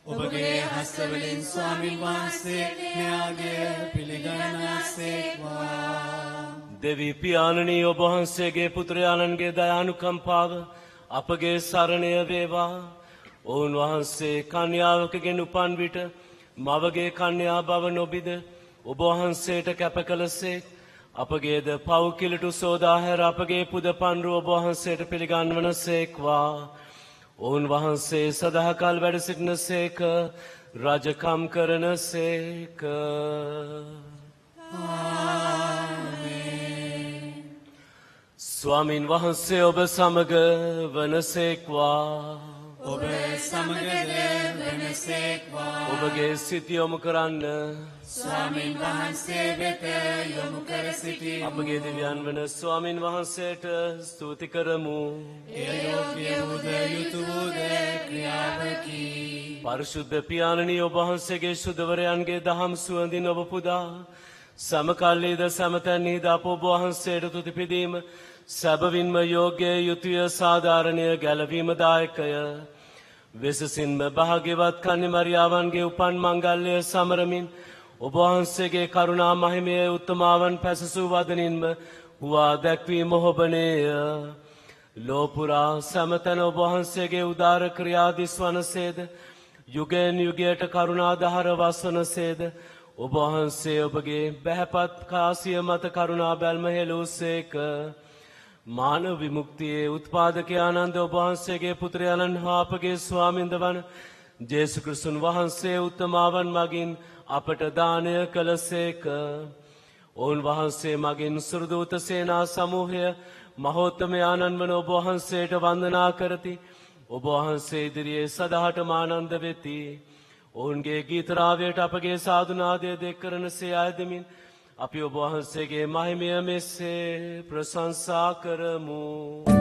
ඔබගේ හස්තවලින් ස්වාමීන් වහන්සේ න්‍යාගය පිළිගන්නාසේක්වා. දෙවි පියාණනී ඔබ වහන්සේගේ පුත්‍රයාණන්ගේ දයානුකම්පාව අපගේ සරණය වේවා. ඔවුන් වහන්සේ කන්‍යාවකගෙන් උපන් විට මවගේ කන්‍යා බව නොබිද ඔබ වහන්සේට කැප කළසේක්. අපගේද පව්කිලටු සෝදා හැර අපගේ පුද පන්රු ඔබ වහන්සේට පිළිගන්වන සේක්වා. ඔවුන් වහන්සේ සදහකල් වැඩ සිටින සේක රජකම් කරන සේක. ස්වාමීන් වහන්සේ ඔබ සමග වනසේක්වා. ඔබ සමගද වනසේක්වා. ඔබගේ සිත යොමු කරන්න. ස්වාමීන් වහන්සේ වෙත යොමු කර සිටි අපගේ දෙවියන් වන ස්වාමීන් වහන්සේට ස්තුති කරමු. එය යෝග්‍ය වූද යුතු වූද ක්‍රියාවකි. පරිශුද්ධ පියාණනී ඔබ වහන්සේගේ ශුද්ධවරයන්ගේ දහම් සුවඳින් ඔබ පුදා සමකල්ලීද සමතැන්හිද අප ඔබ වහන්සේට තුතිපිදීම සැබවින්ම යෝග්‍ය යුතුය සාධාරණය ගැලවීමදායකය. වෙසසින්ම භාග්‍යවත් කන්‍ය මරියාවන්ගේ උපන් මංගල්‍යය සමරමින් ඔබ වහන්සේගේ කරුණා මහිමය උත්තමාවන් පැසසූ වදනින්ම හුවා දැක්වීම හොබනේය. ලෝපුරා සැමතැන ඔබ වහන්සේගේ උදාර ක්‍රියා දිස්වනසේද යුගයෙන් යුගයට කරුණාදහර වස්වනසේද ඔබ වහන්සේ ඔබගේ බැහැපත් කාසිය මත කරුණා බැල්ම හෙළූසේක. මානව විමුක්තියේ උත්පාදකයානන්ද ඔබ වහන්සේගේ පුත්‍රයාණන් හා අපගේ ස්වාමින්ද වන ජේසු ක්‍රිස්තුන් වහන්සේ උත්තමාවන් මගින් අපට දානය කළසේක. ඔවුන් වහන්සේ මගින් සුරදූත සේනා සමූහය මහෝත්තමයාණන් වන ඔබ වහන්සේට වන්දනා කරති. ඔබ වහන්සේ ඉදිරියේ සදහටම ආනන්ද වෙති. ඔවුන්ගේ ගීතරාවයට අපගේ සාධනාදය දෙක් කරන සේ අයදමින් අපි ඔබ වහන්සේගේ මහිමය මෙසේ ප්‍රශංසා කරමු.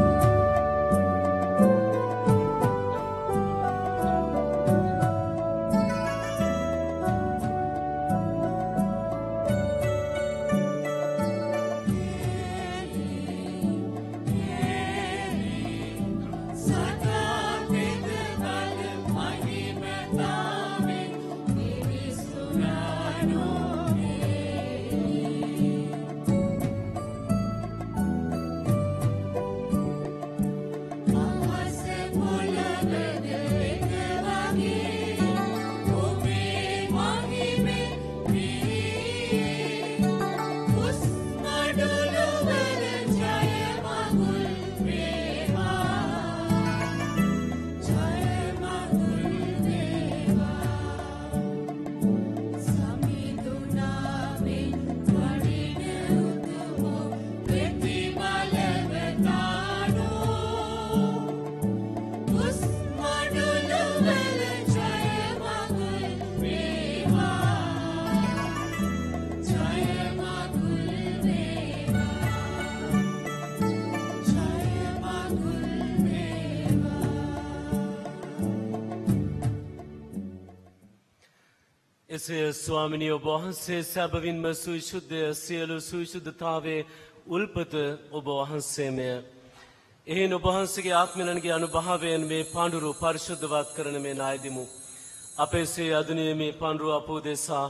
එසේ ස්වාමිනී ඔබ වහන්සේ සැබවින්ම සුවිශුද්ධය සියලු සුවිශුද්ධතාවේ උල්පත ඔබ වහන්සේමය. එහෙන් ඔබ වහන්සේගේ ආත්මයන්ගේ අනුභවයෙන් මේ පාඬුරු පරිශුද්ධවත් කරන මේ නායදිමු. අපේ සේ අදුනිය මේ පාඬුරු අපෝදෙසා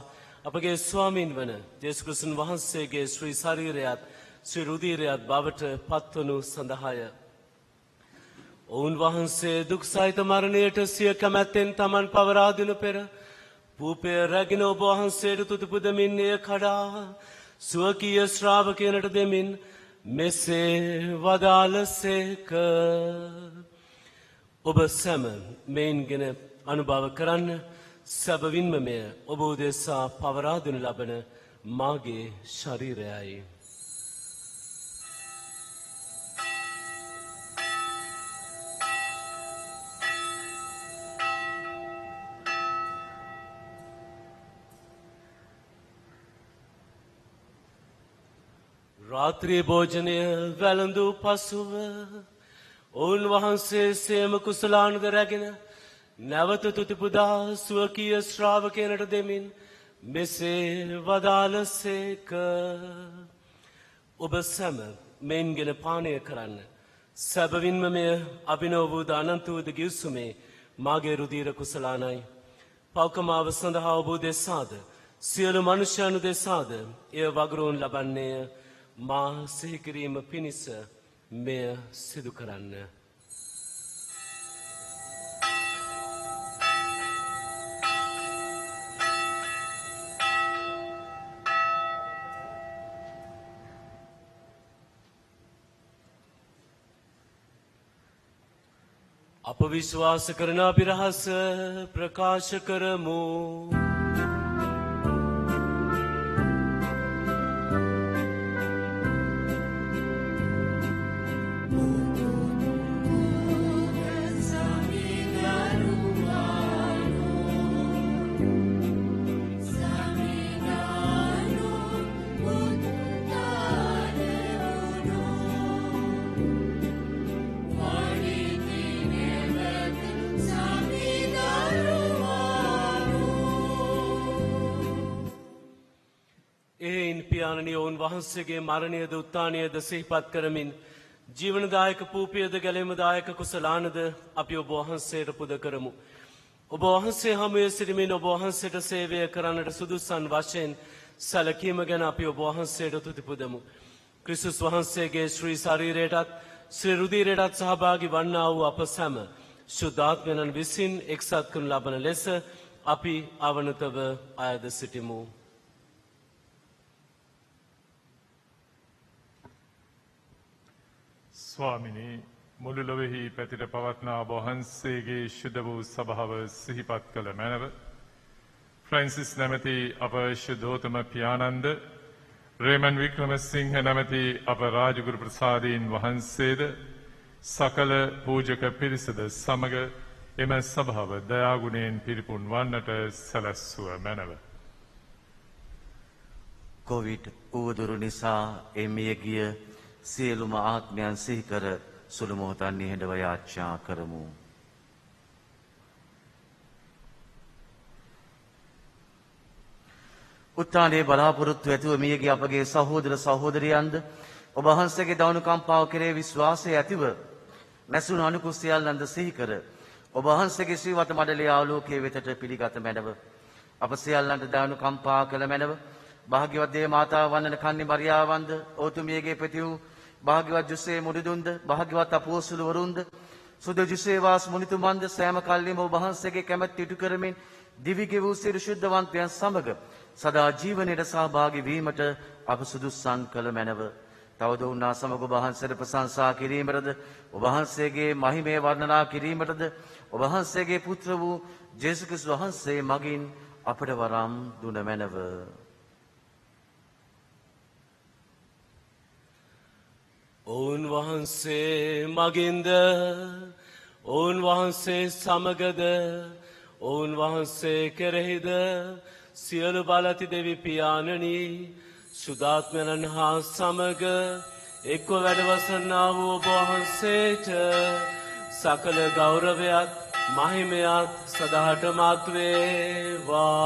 අපගේ ස්වාමීන් වන ජේසුස් ක්‍රිස්තුන් වහන්සේගේ ශ්‍රී ශරීරයත් ශ්‍රී රුධිරයත් බවට පත්වනු සඳහාය. ඔවුන් වහන්සේ දුක් සහිත මරණයට සිය කැමැත්තෙන් තමන් පවරා දෙනු පෙර පූපය රැගෙන ඔබ වහන්සේට තුතිපුදමින් එය කඩා ස්වකීය ශ්‍රාවකයනට දෙමින් මෙසේ වදාළසේක. ඔබ සැම මෙයින්ගෙන අනුභව කරන්න. සැබවින්ම මෙය ඔබ උදෙසා පවරා දෙනු ලබන මාගේ ශරීරයයි. රාත්‍රී භෝජනය වැළඳූ පසුව ඔවුන් වහන්සේ සේම කුසලානුද රැගෙන නැවත තුතිපුදා සුවකීය ශ්‍රාවකයනට දෙමින් මෙසේ වදාළසේක. ඔබ සැම මෙන්ගෙන පානය කරන්න. සැබවින්ම මෙය අභිනව වූ අනන්ත වූ ගිවිසුමේ මාගේ රුධීර කුසලානයි. පව්කමාව සඳහා ඔබ දෙසාද සියලු මනුෂ්‍යයනු දෙසාද එය වගරුවන් ලබන්නේය. මා සිහි කිරීම පිණිස මෙය සිදු කරන්න. අප විශ්වාස කරන අභිරහස ප්‍රකාශ කරමු. පියාණනි ඔවුන් වහන්සේගේ මරණයද උත්ථානයද සිහිපත් කරමින් ජීවනදායක පූපියද ගැලීමදායක කුසලානද අපි ඔබ වහන්සේට පුද කරමු. ඔබ වහන්සේ හමුවේ සිටමින් ඔබ වහන්සේට සේවය කරන්නට සුදුසන් වශයෙන් සැලකීම ගැන අපි ඔබ වහන්සේට තුති පුදමු. ක්‍රිස්තුස් වහන්සේගේ ශ්‍රී ශරීරයටත් ශ්‍රී රුධීරයටත් සහභාගී වන්නා වූ අප සැම ශුද්ධාත්මයන් විසින් එක්සත් කරනු ලබන ලෙස අපි අවනතව අයද සිටිමු. ස්වාමිනී මුළු ලොවෙහි පැතිර පවත්නා වහන්සේගේ ශුද්ධ වූ සභාව සිහිපත් කළ මැනව ෆ්‍රැන්සිස් නැමැති අප ශුද්ධෝතම පියානන්ද රේමන් වික්‍රමසිංහ නැමැති අප රාජගුරු ප්‍රසාදීන් වහන්සේද සකල පූජක පිරිසද සමග එම සභාව දයාගුණයෙන් පිරිපුන් වන්නට සැලැස්සුව මැනව. කොවිඩ් උවදුරු නිසා එමිය ගිය සියලුම ආත්මයන් සිහිකර සුළු මොහොතන් නිහඬව යාච්ඡා කරමු. උත්ථානයේ බලාපොරොත්තු ඇතිව මියගිය අපගේ සහෝදර සහෝදරියන්ද ඔබ වහන්සේගේ දවුණු කම්පාව කෙරේ විශ්වාසය ඇතිව නැසුණු අනුකුස් සියල්ලන්ද සිහිකර ඔබ වහන්සේගේ ශ්‍රීවත මඩලේ ආලෝකයේ වෙතට පිළිගත මැනව. අප සියල්ලන්ට දවුණු කම්පා කළ මැනව. භාග්‍යවත් දේව මාතාව වන්දන කන්නි මරියාවන්ද ඕතුමියගේ ප්‍රති වූ භාග්‍යවත් ජුසේ මුඩිදුන්ද භාග්‍යවත් අපෝස්තුලවරුන්ද සුද ජුසේවාස් මුනිතුමන්ද සෑම කල්ලිම ඔබ වහන්සේගේ කැමැත්ත ඉටු කරමින් දිවිගෙ වූ සියලු ශුද්ධවන්තයන් සමග සදා ජීවනයට සහභාගී වීමට අප සුදුස්සන් කළ මැනව. තවද උන්නා සමග ඔබ වහන්සේට ප්‍රශංසා කිරීමටද ඔබ වහන්සේගේ මහිමය වර්ණනා කිරීමටද ඔබ වහන්සේගේ පුත්‍ර වූ ජේසුස් ක්‍රිස්තුස් වහන්සේ මගින් අපට වරම් දුන මැනව. ඔවුන් වහන්සේ මගින්ද ඔවුන් වහන්සේ සමගද ඔවුන් වහන්සේ කෙරෙහිද සියලු බලති දෙවි පියාණනි සුදාත්මයන් හා සමග එක්ව වැඩවසන්නා වූ ඔබ වහන්සේට සකල ගෞරවයත් මහිමයත් සදාටමත් වේවා.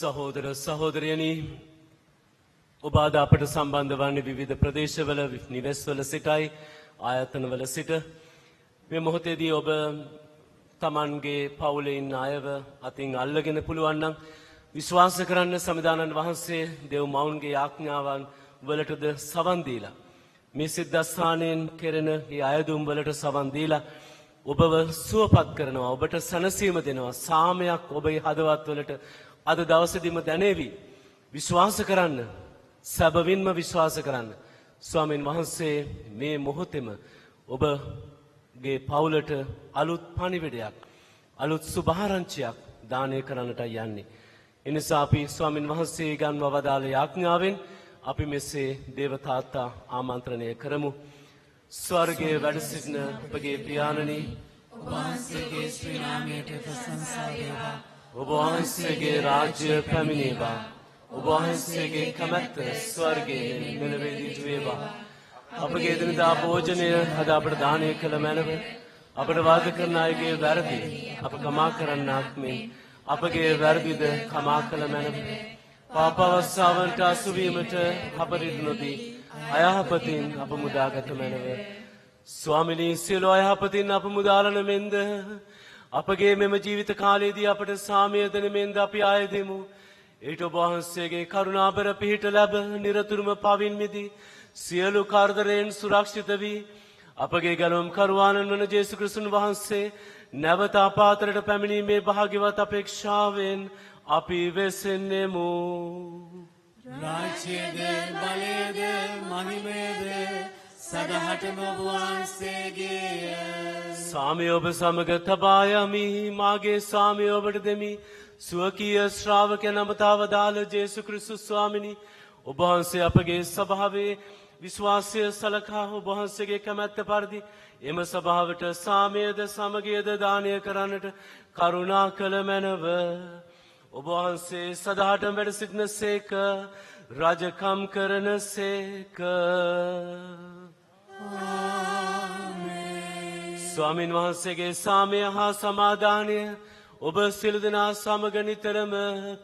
සහෝදර සහෝදරයනි ඔබ අද අපට සම්බන්ධ වන්නේ විවිධ ප්‍රදේශවල නිවෙස්වල සිටයි ආයතනවල සිට මේ මොහොතේදී ඔබ තමන්ගේ පවුලේ ඉන්න අයව අතින් අල්ලගෙන පුළුවන් නම් විශ්වාස කරන්න සමිදානන් වහන්සේ දෙව් මවුන්ගේ ආඥාවන් වලටද සවන් දීලා මේ සිද්ධාස්ථානයෙන් කෙරෙන මේ අයදුම් වලට සවන් දීලා ඔබව සුවපත් කරනවා ඔබට සනසීම දෙනවා සාමයක් ඔබේ හදවත් වලට අද දවසේදීම දැනේවි විශ්වාස කරන්න සැබවින්ම විශ්වාස කරන්න ස්වාමීන් වහන්සේ මේ මොහොතේම ඔබගේ පවුලට අලුත් පණිවිඩයක් අලුත් සුභාරංචියක් දානය කරන්නට යන්නේ. එනිසා අපි ස්වාමින් වහන්සේ ගන්ව වදාළ යාඥාවෙන් අපි මෙසේ දේවතාත්තා ආමන්ත්‍රණය කරමු. ස්වර්ගයේ වැඩ සිටින අපගේ පියාණනි, ඔබ වහන්සේගේ ශ්‍රී නාමයට ප්‍රශංසා වේවා. ඔබ වහන්සේගේ රාජ්‍ය පැමිණේවා. ඔබ වහන්සේගේ කැමැත්ත ස්වර්ගයේ මෙලෙවදී වේවා. අපගේ දිනදා භෝජනය අද අපට දානය කළ මැනව අපට වාද කරන අයගේ වැරදි අප කමා කරන්නාක් මෙන් අපගේ වැරදිද කමා කළ මැනව. පාපවස්සාවන්ට අසුවීමට අපරිත් නොදී අයහපතින් අප මුදාගත මැනව. ස්වාමිනී, සියලු අයහපතින් අප මුදාලන මෙන්ද අපගේ මෙම ජීවිත කාලයේදී අපට සාමය දෙන මෙන්ද අපි ආයදෙමු. ඊට ඔබ වහන්සේගේ කරුණාබර පිහිට ලැබ නිරතුරුම පවින් මිදී සියලු කාර්දරයෙන් සුරක්ෂිත වී අපගේ ගැලවුම් කරුවාණන් වන ජේසු ක්‍රිස්තුන් වහන්සේ නැවත අපාතරට පැමිණීමේ භාග්‍යවත් අපේක්ෂාවෙන් අපි වෙසෙන්නෙමු. රාජ්‍යද බලයද මහිමයද සදහටම ඔබ වහන්සේගේය. සාමය ඔබ සමග තබා යමි. මාගේ සාමය ඔබට දෙමි. ස්වකීය ශ්‍රාවකයන් අමතාව දාල ජේසු ක්‍රිස්තුස් ස්වාමිනි, ඔබ වහන්සේ අපගේ ස්වභාවයේ විශ්වාසය සලකා ඔබ වහන්සේගේ කැමැත්ත පරිදි එම සභාවට සාමයද සමගියද දානය කරන්නට කරුණා කළ මැනව. ඔබ වහන්සේ සදාටම වැඩ සිටින සේක, රජකම් කරන සේක. ස්වාමින් වහන්සේගේ සාමය හා සමාදානය ඔබ සියලු දෙනා සමග නිතරම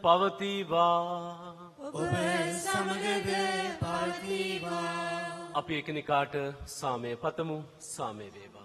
පවතිවා. ඔබ සමගද පවතිවා. අපි එකිනෙකාට සාමය පතමු. සාමය වේවා.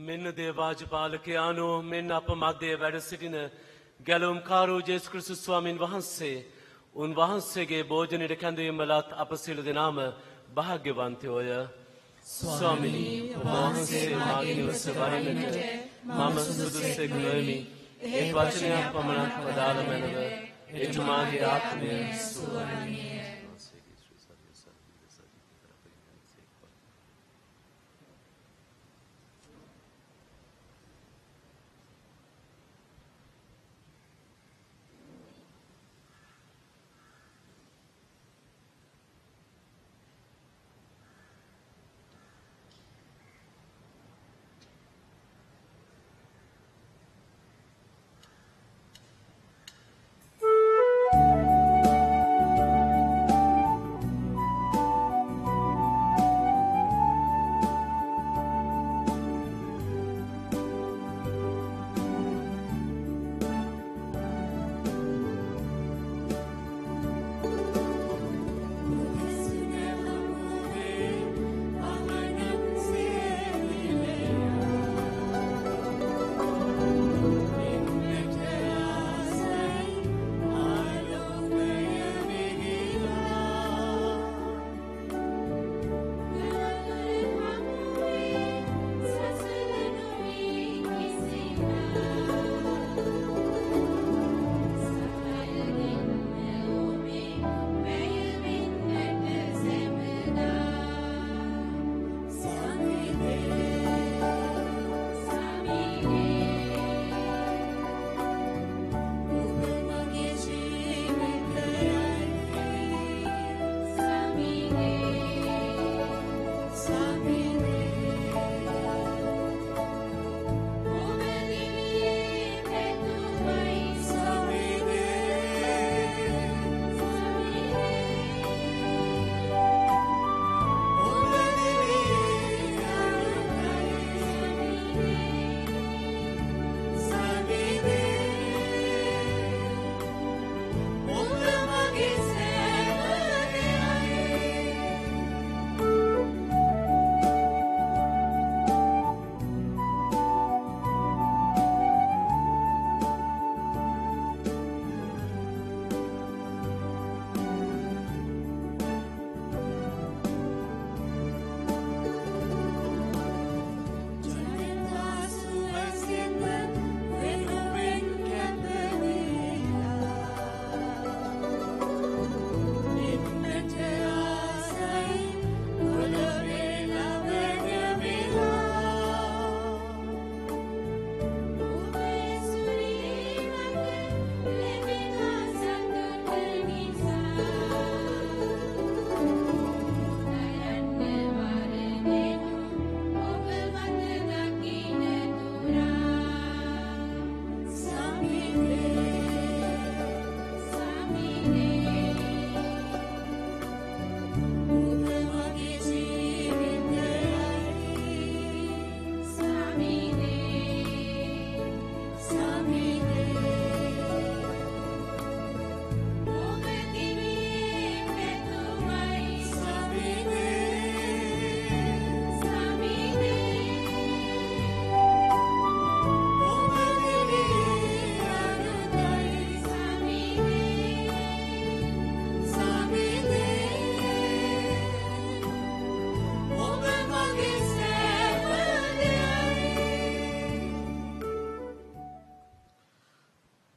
මෙන්න දේවාජපාලකයානෝ, මෙන්න අප මධ්‍යයේ වැඩ සිටින ගැලවුම්කාරෝ ජේසුස් ක්‍රිස්තුස් ස්වාමින් වහන්සේ, උන්වහන්සේගේ භෝජනයට කැඳවීමලත් අප සියලු දෙනාම භාග්‍යවන්තයෝය. ස්වාමිනී, ඔබ වහන්සේ මාගේ නිවස වඩින්නට මම සුදුසෙක් නොවෙමි. ඒ වචනයක් පමණක් වදාළ මැනව එතුමාගේ ආත්මය සුවවන්නේ.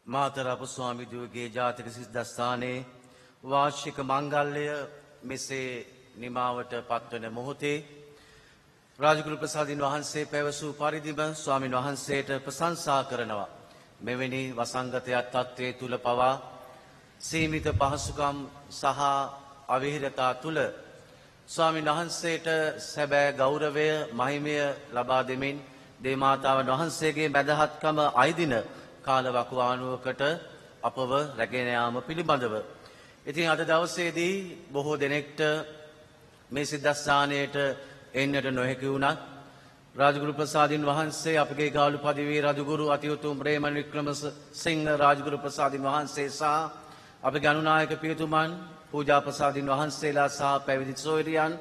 මාතර අප ස්වාමිදුවගේ ජාතික සිද්ධස්ථානයේ වාර්ෂික මංගල්‍යය මෙසේ නිමාවට පත්වන මොහොතේ රාජගුරු ප්‍රසාදින් වහන්සේ පැවසූ පරිදිම ස්වාමින් වහන්සේට ප්‍රශංසා කරනවා. මෙවැනි වසංගතයක් තත්ත්වයේ තුල පවා සීමිත පහසුකම් සහ අවහිරතා තුල ස්වාමින් වහන්සේට සැබෑ ගෞරවය මහිමය ලබා දෙමින් දේවමාතාවන් වහන්සේගේ මැදහත්කම අයිදින කාලවකවානුවකට අපව රැගෙන යාම පිළිබඳව. ඉතින් අද දවසේදී බොහෝ දෙනෙක්ට මේ සිද්ධාස්ථානයට එන්නට නොහැකි වුණත් රාජගුරු ප්‍රසාදින් වහන්සේ අපගේ ගාලු පදිවේ රජගුරු අතිඋතුම් ප්‍රේමන් වික්‍රමසිංහ රාජගුරු ප්‍රසාදින් වහන්සේ සහ අපගේ අනුනායක පියතුමන් පූජා ප්‍රසාදින් වහන්සේලා සහ පැවිදි සොයුරියන්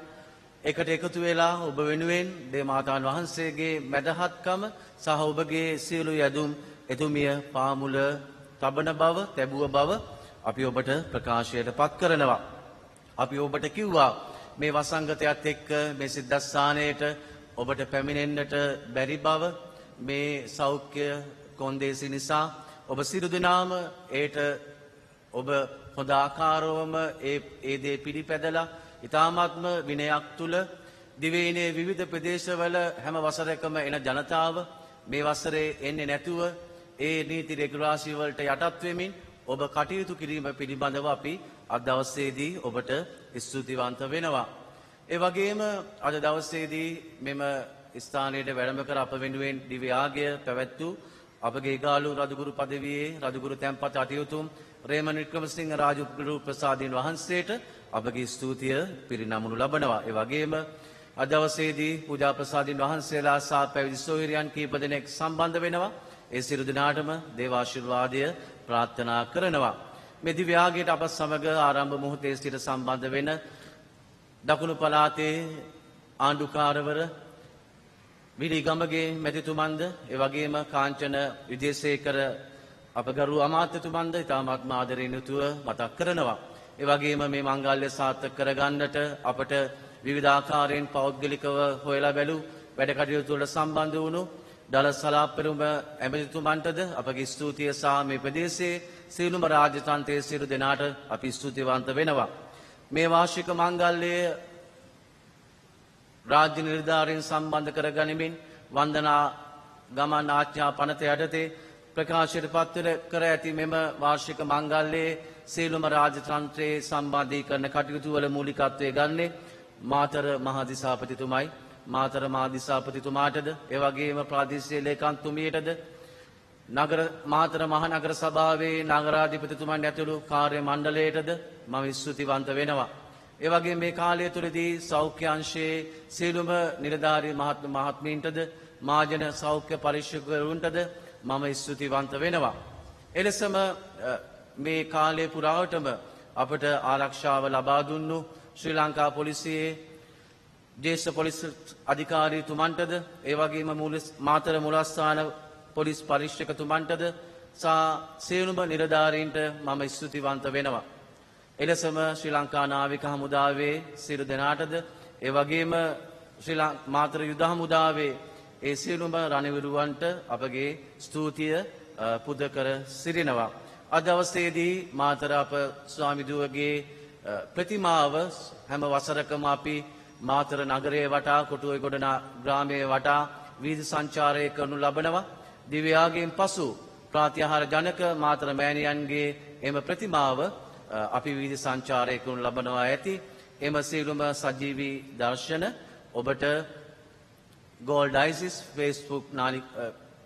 එකට එකතු වෙලා ඔබ වෙනුවෙන් දේවමාතාන් වහන්සේගේ මැදහත්කම සහ ඔබගේ සියලු යදුම් එතුමිය පාමුල තබන බව තැබුව බව අපි ඔබට ප්‍රකාශයට පත් කරනවා. අපි ඔබට කිව්වා මේ වසංගතයත් එක්ක මේ සිද්ධාස්ථානයට ඔබට පැමිණෙන්නට බැරි බව මේ සෞඛ්‍ය කොන්දේසි නිසා ඔබ සියලු දෙනාම ඒට ඔබ හොඳ ආකාරවම ඒ දේ පිළිපැදලා ඊ타මාත්ම විනයක් තුල දිවයිනේ විවිධ ප්‍රදේශවල හැම වසරකම එන ජනතාව මේ වසරේ එන්නේ නැතුව ඒ නීති රෙගුලාසි වලට යටත් වෙමින් ඔබ කටයුතු කිරීම පිළිබඳව අපි අද දවසේදී ඔබට ස්තුතිවන්ත වෙනවා. ඒ වගේම අද දවසේදී මෙම ස්ථානයේ වැඩම කර අප වෙනුවෙන් දිව්‍ය යාගය පැවැත්වූ අපගේ ගාලු රජගුරු පදවියේ රජගුරු තැන්පත් අතිඋතුම් රේමන් වික්‍රමසිංහ රාජගුරු ප්‍රසාදින් වහන්සේට අපගේ ස්තුතිය පිරිනමනු ලබනවා. ඒ වගේම අද දවසේදී පූජා ප්‍රසාදින් වහන්සේලා සහ පැවිදි සොයුරියන් කීප දෙනෙක් සම්බන්ධ වෙනවා. ඒ සියලු දෙනාටම දේව ආශිර්වාදය ප්‍රාර්ථනා කරනවා. මේ දිව්‍ය යාගයට අප සමග ආරම්භ මොහොතේ සිට සම්බන්ධ වෙන දකුණු පළාතේ ආණ්ඩුකාරවර විලි ගමගේ මැතිතුමන්ද ඒ වගේම කාංචන විජේසේකර අපගරු අමාත්‍යතුමන්ද ඉතාමත්ම ආදරයෙන් යුතුව මතක් කරනවා. ඒ වගේම මේ මංගල්‍ය සාර්ථක කරගන්නට අපට විවිධාකාරයෙන් පෞද්ගලිකව හොයලා බැලූ වැඩ කටයුතු වලට සම්බන්ධ වුණු දල සලාපෙරුම ඇමතිතුමන්ටද අපගේ ස්තුතිය සහ මේ ප්‍රදේශයේ සියලුම රාජ්‍ය තන්ත්‍රයේ සියලු දෙනාට අපි ස්තුතිවන්ත වෙනවා. මේ වාර්ෂික මංගල්‍යය රාජ්‍ය නිලධාරීන් සම්බන්ධ කර ගනිමින් වන්දනා ගමන් ආඥා පනත යටතේ ප්‍රකාශයට පත් කර ඇති මෙම වාර්ෂික මංගල්‍යයේ සියලුම රාජ්‍ය තන්ත්‍රයේ සම්බන්ධීකරණ කටයුතු වල මූලිකත්වයේ ගන්නේ මාතර මහදිසාපතිතුමයි. මාතර මහදිසාපතිතුමාටද ඒ වගේම ප්‍රාදේශීය ලේකම්තුමියටද නගර මාතර මහනගර සභාවේ නගරාධිපතිතුමන් ඇතුළු කාර්ය මණ්ඩලයටද මම ස්තුතිවන්ත වෙනවා. ඒ වගේම මේ කාලය තුළදී සෞඛ්‍ය අංශයේ සියලුම නිලධාරී මහත්මීන්ටද මාජන සෞඛ්‍ය පරීක්ෂකවරුන්ටද මම ස්තුතිවන්ත වෙනවා. එලෙසම මේ කාලය පුරාවටම අපට ආරක්ෂාව ලබා දුන්නු ශ්‍රී ලංකා පොලිසියේ ජේෂ්ඨ පොලිස් අධිකාරීතුමන්ටද ඒ වගේම මාතර මූලස්ථාන පොලිස් පරීක්ෂකතුමන්ටද සහ සියලුම නිලධාරීන්ට මම ස්තුතිවන්ත වෙනවා. එලෙසම ශ්‍රී ලංකා නාවික හමුදාවේ සියලු දෙනාටද ඒ වගේම මාතර යුද හමුදාවේ ඒ සියලුම රණවිරුවන්ට අපගේ ස්තුතිය පුද කර සිටිනවා. අද දවසේදී මාතර අප ස්වාමිදුවගේ ප්‍රතිමාව හැම වසරකම අපි මාතර නගරයේ වටා කොටුවේගොඩ ග්‍රාමයේ වටා වීදි සංචාරය කරනු ලබනවා. දිව්‍ය යාගයෙන් පසු ප්‍රාත්‍යහාර ජනක මාතර මෑණියන්ගේ එම ප්‍රතිමාව අපි වීදි සංචාරය කරනු ලබනවා ඇති. එම සියලුම සජීවී දර්ශන ඔබට ගෝල්ඩ් ISIS Facebook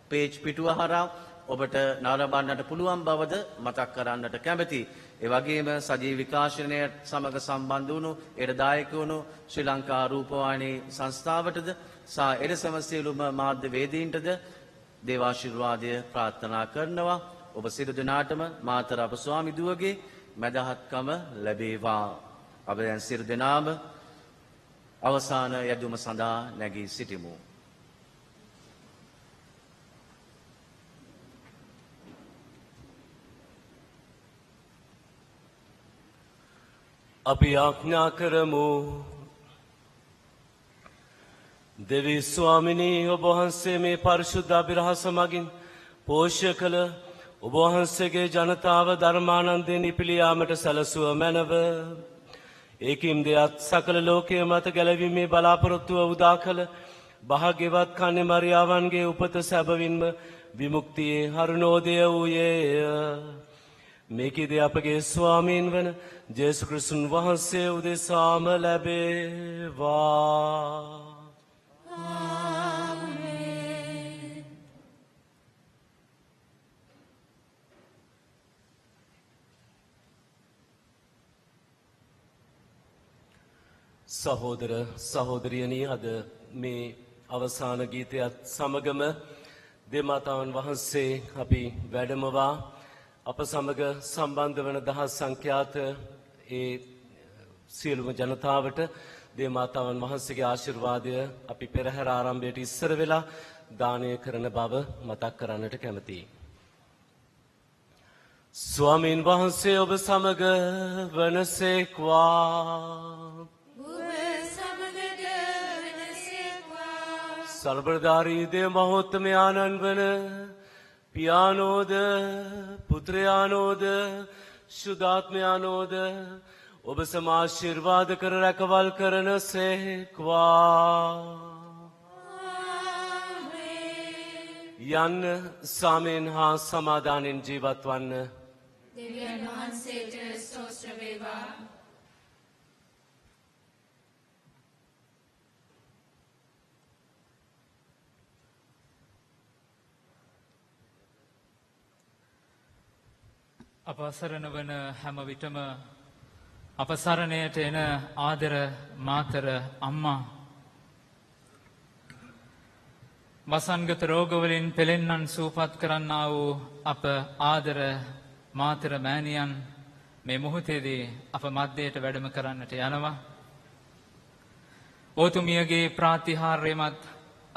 පේජ් පිටුව හරහා ඔබට නරඹන්නට පුළුවන් බවද මතක් කරන්නට කැමැතියි. ඒ වගේම සජීව විකාශනය සමග සම්බන්ධ වුණු එයට දායක වුණු ශ්‍රී ලංකා රූපවාහිනී සංස්ථාවටද සහ එලෙසම සියලුම මාධ්‍ය වේදීන්ටද දේවාශිර්වාදය ප්‍රාර්ථනා කරනවා. ඔබ සියලු දෙනාටම මාතර අප ස්වාමිදුවගේ මැදහත්කම ලැබේවා. අප දැන් සියලු දෙනාම අවසාන යදුම සඳහා නැගී සිටිමු. අපි ආඥා කරමු. දෙවී ස්වාමිනී ඔබ වහන්සේ මේ පරිශුද්ධ අභිරහස මගින් පෝෂ්‍ය කළ ඔබ වහන්සේගේ ජනතාව ධර්මානන්දයෙන් ඉපිලියාමට සැලසුව මැනව. ඒකින් දෙයත් සකල ලෝකයේ මත ගැලවීමේ බලාපොරොත්තුව උදා කළ භාග්‍යවත් කන්‍ය මරියාවන්ගේ උපත සැබවින්ම විමුක්තියේ හරුණෝදය වූයේය. මේකෙද අපගේ ස්වාමීන් වන ජේසු ක්‍රිස්තුන් වහන්සේ උදෙසාම ලැබේවා. සහෝදර සහෝදරියනි, අද මේ අවසාන ගීතයත් සමගම දෙමාතාවන් වහන්සේ අපි වැඩමවා අප සමග සම්බන්ධ වන දහස් සංඛ්‍යාත ඒ සියලුම ජනතාවට දේමාතාවන් වහන්සේගේ ආශිර්වාදය අපි පෙරහැර ආරම්භයට ඉස්සර වෙලා දානය කරන බව මතක් කරන්නට කැමතියි. ස්වාමීන් වහන්සේ ඔබ සමග වනසේක්වා. සර්වදාරී දේව මහෝත්තමයාණන් වන පියානෝද පුත්‍රයානෝද ශුද්ධාත්මයානෝද ඔබ සමාශිර්වාද කර රැකවල් කරන සේක්වා. යන්න සාමයෙන් හා සමාදානෙන් ජීවත් වන්න. දෙවියන් වහන්සේට ස්තෝත්‍ර වේවා. අප අසරණ වන හැම විටම අප සරණයට එන ආදර මාතර අම්මා, වසංගත රෝගවලින් පෙළෙන්නන් සූපත් කරන්නා වූ අප ආදර මාතර මෑණියන් මේ මොහොතේදී අප මැදයට වැඩම කරන්නට යනවා. ඕතුමියගේ ප්‍රාතිහාර්යමත්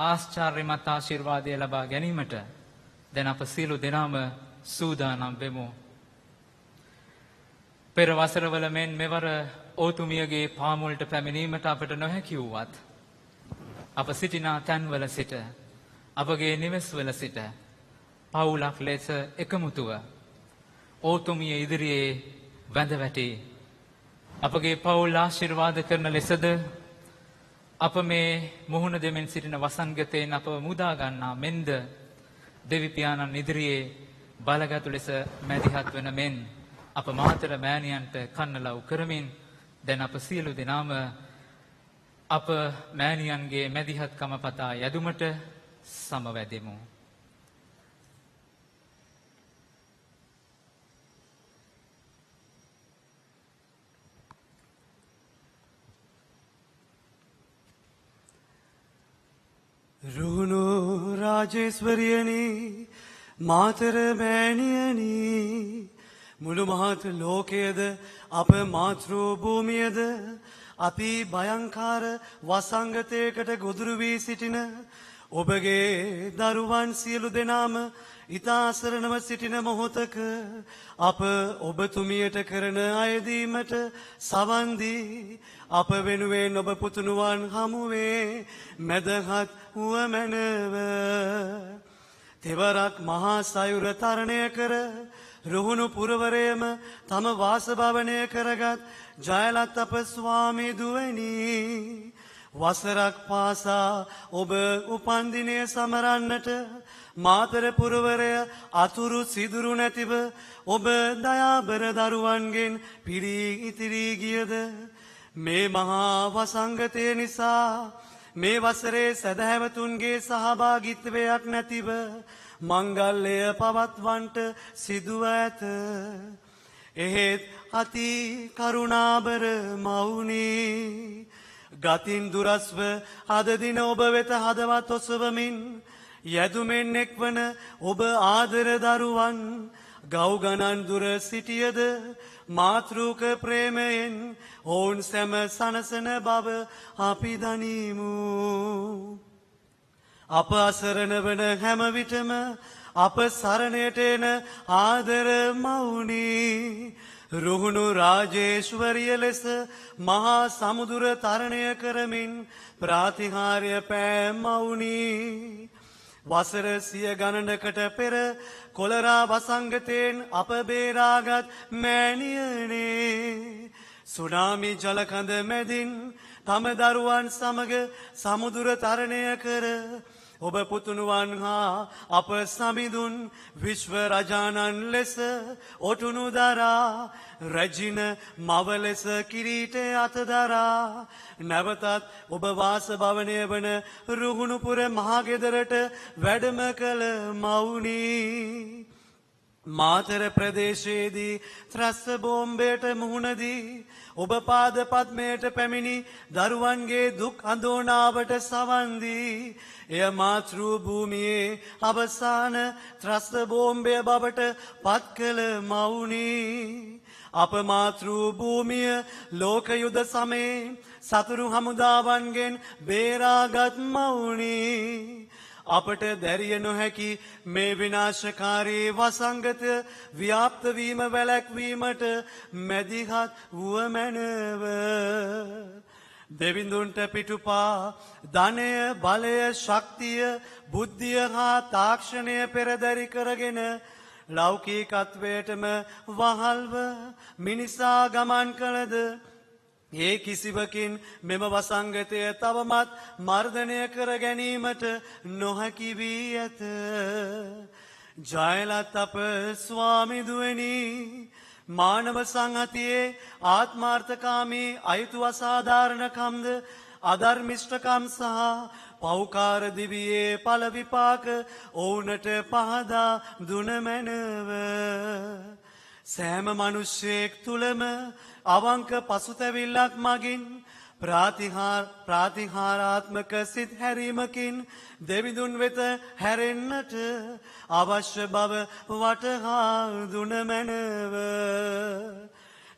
ආශ්චර්යමත් ආශිර්වාදය ලබා ගැනීමට දැන් අප සියලු දෙනාම සූදානම් වෙමු. පෙර වසරවල මෙන් මෙවර ඕතුමියගේ පාමුලට පැමිණීමට අපට නොහැකි වුවත් අප සිටිනා තැන්වල සිට අපගේ නිවෙස්වල සිට පවුලක් ලෙස එකමුතුව ඕතුමිය ඉදිරියේ වැඳ වැටි අපගේ පවුල් ආශිර්වාද කරන ලෙසද අප මේ මුහුණ දෙමින් සිටින වසංගතයෙන් අප මුදා ගන්නා මෙන්ද දෙවි පියාණන් ඉදිරියේ බලගතු ලෙස මැදිහත් වන මෙන් අප මාතර මෑණියන්ට කන්නලව් කරමින් දැන් අප සියලු දෙනාම අප මෑණියන්ගේ මැදිහත්කම පතා යදුමට සමවැදෙමු. රුණු රාජේශ්වරියනි, මාතර මෑණියනි, මුළු මහත් ලෝකයේද අප මාතෘ භූමියද අපි භයංකාර වසංගතයකට ගොදුරු වී සිටින ඔබගේ දරුවන් සියලු දෙනාම ඉතා අසරණව සිටින මොහොතක අප ඔබතුමියට කරන අයදීමට සවන් දී අප වෙනුවෙන් ඔබ පුතුණුවන් හමුවේ මැදහත් වූ මැනව. තෙවරක් මහා සයුර තරණය කර රුහුණු පුරවරයම තම වාසභවනය කරගත් ජයලත් අප ස්වාමී දුවනි, වසරක් පාසා ඔබ උපන්දිනය සමරන්නට මාතර පුරවරය අතුරු සිදුරු නැතිව ඔබ දයාබර දරුවන්ගෙන් පිරී ඉතිරී ගියද මේ මහා වසංගතය නිසා මේ වසරේ සැදැහැවතුන්ගේ සහභාගිත්වයක් නැතිව මංගල්‍යය පවත්වන්ට සිදුව ඇත. එහෙත් අති කරුණාබර මවුනි, ගතින් දුරස්ව අද දින ඔබ වෙත හදවත් ඔසවමින් යැදුමෙන් එක්වන ඔබ ආදර දරුවන් ගව් ගණන් දුර සිටියද මාතෘක ප්‍රේමයෙන් ඔවුන් සැම සනසන බව අපි දනිමු. අප අසරණ වන හැම විටම අප සරණයට එන ආදර මවුනි, රුහුණු රාජේශ්වරිය ලෙස මහා සමුදුර තරණය කරමින් ප්‍රාතිහාර්ය පෑ මවුනි, වසර සිය ගණනකට පෙර කොලරා වසංගතයෙන් අප බේරාගත් මෑණියනේ. සුනාමි ජලකඳ මැදින් තම දරුවන් සමග සමුදුර තරණය කර ඔබ පුතුණුවන් හා අප සමිඳුන් විශ්ව රජාණන් ලෙස ඔටුනු දරා රැජින මව ලෙස කිරීටය අතදරා නැවතත් ඔබ වාස භවනය වන රුහුණුපුර මහගෙදරට වැඩම කළ මවුනි. මාතර ප්‍රදේශයේදී ත්‍රස්ස බෝම්බයට මුහුණදී ඔබ පාද පද්මයට පැමිණි දරුවන්ගේ දුක් අඳෝනාවට සවන්දී එය මාතෘ භූමියේ අවසාන ත්‍රස්ස බෝම්බය බවට පත් කළ මවුනි. අප මාතෘ භූමිය ලෝක යුද සමයේ සතුරු හමුදාවන්ගෙන් බේරාගත් මවුනි. අපට දැරිය නොහැකි මේ විනාශකාරී වසංගත ව්‍යාප්තවීම වැළැක්වීමට මැදිහත් වුවමැනව. දෙවිඳුන්ට පිටුපා ධනය බලය ශක්තිය බුද්ධිය හා තාක්ෂණය පෙරදැරි කරගෙන ලෞකිකත්වයටම වහල්ව මිනිසා ගමන් කළද ඒ කිසිවකින් මෙම වසංගතය තවමත් මර්ධනය කර ගැනීමට නොහැකි වී ඇත. ජයලත් අප ස්වාමිදුවනි මානව සංහතියේ ආත්මාර්ථකාමී අයුතු අසාධාරණකම්ද අධර්මිෂ්ඨකම් සහ පෞකාර දිවියේ ඵල විපාක ඔවුනට පහදා දුන මැනව. සෑම මනුෂ්‍යයෙක් තුළම අවංක පසුතැවිල්ලක් මගින් ප්‍රාතිහාරාත්මක සිත් හැරීමකින් දෙවිඳුන් වෙත හැරෙන්නට අවශ්‍ය බව වටහා දුන මැනව.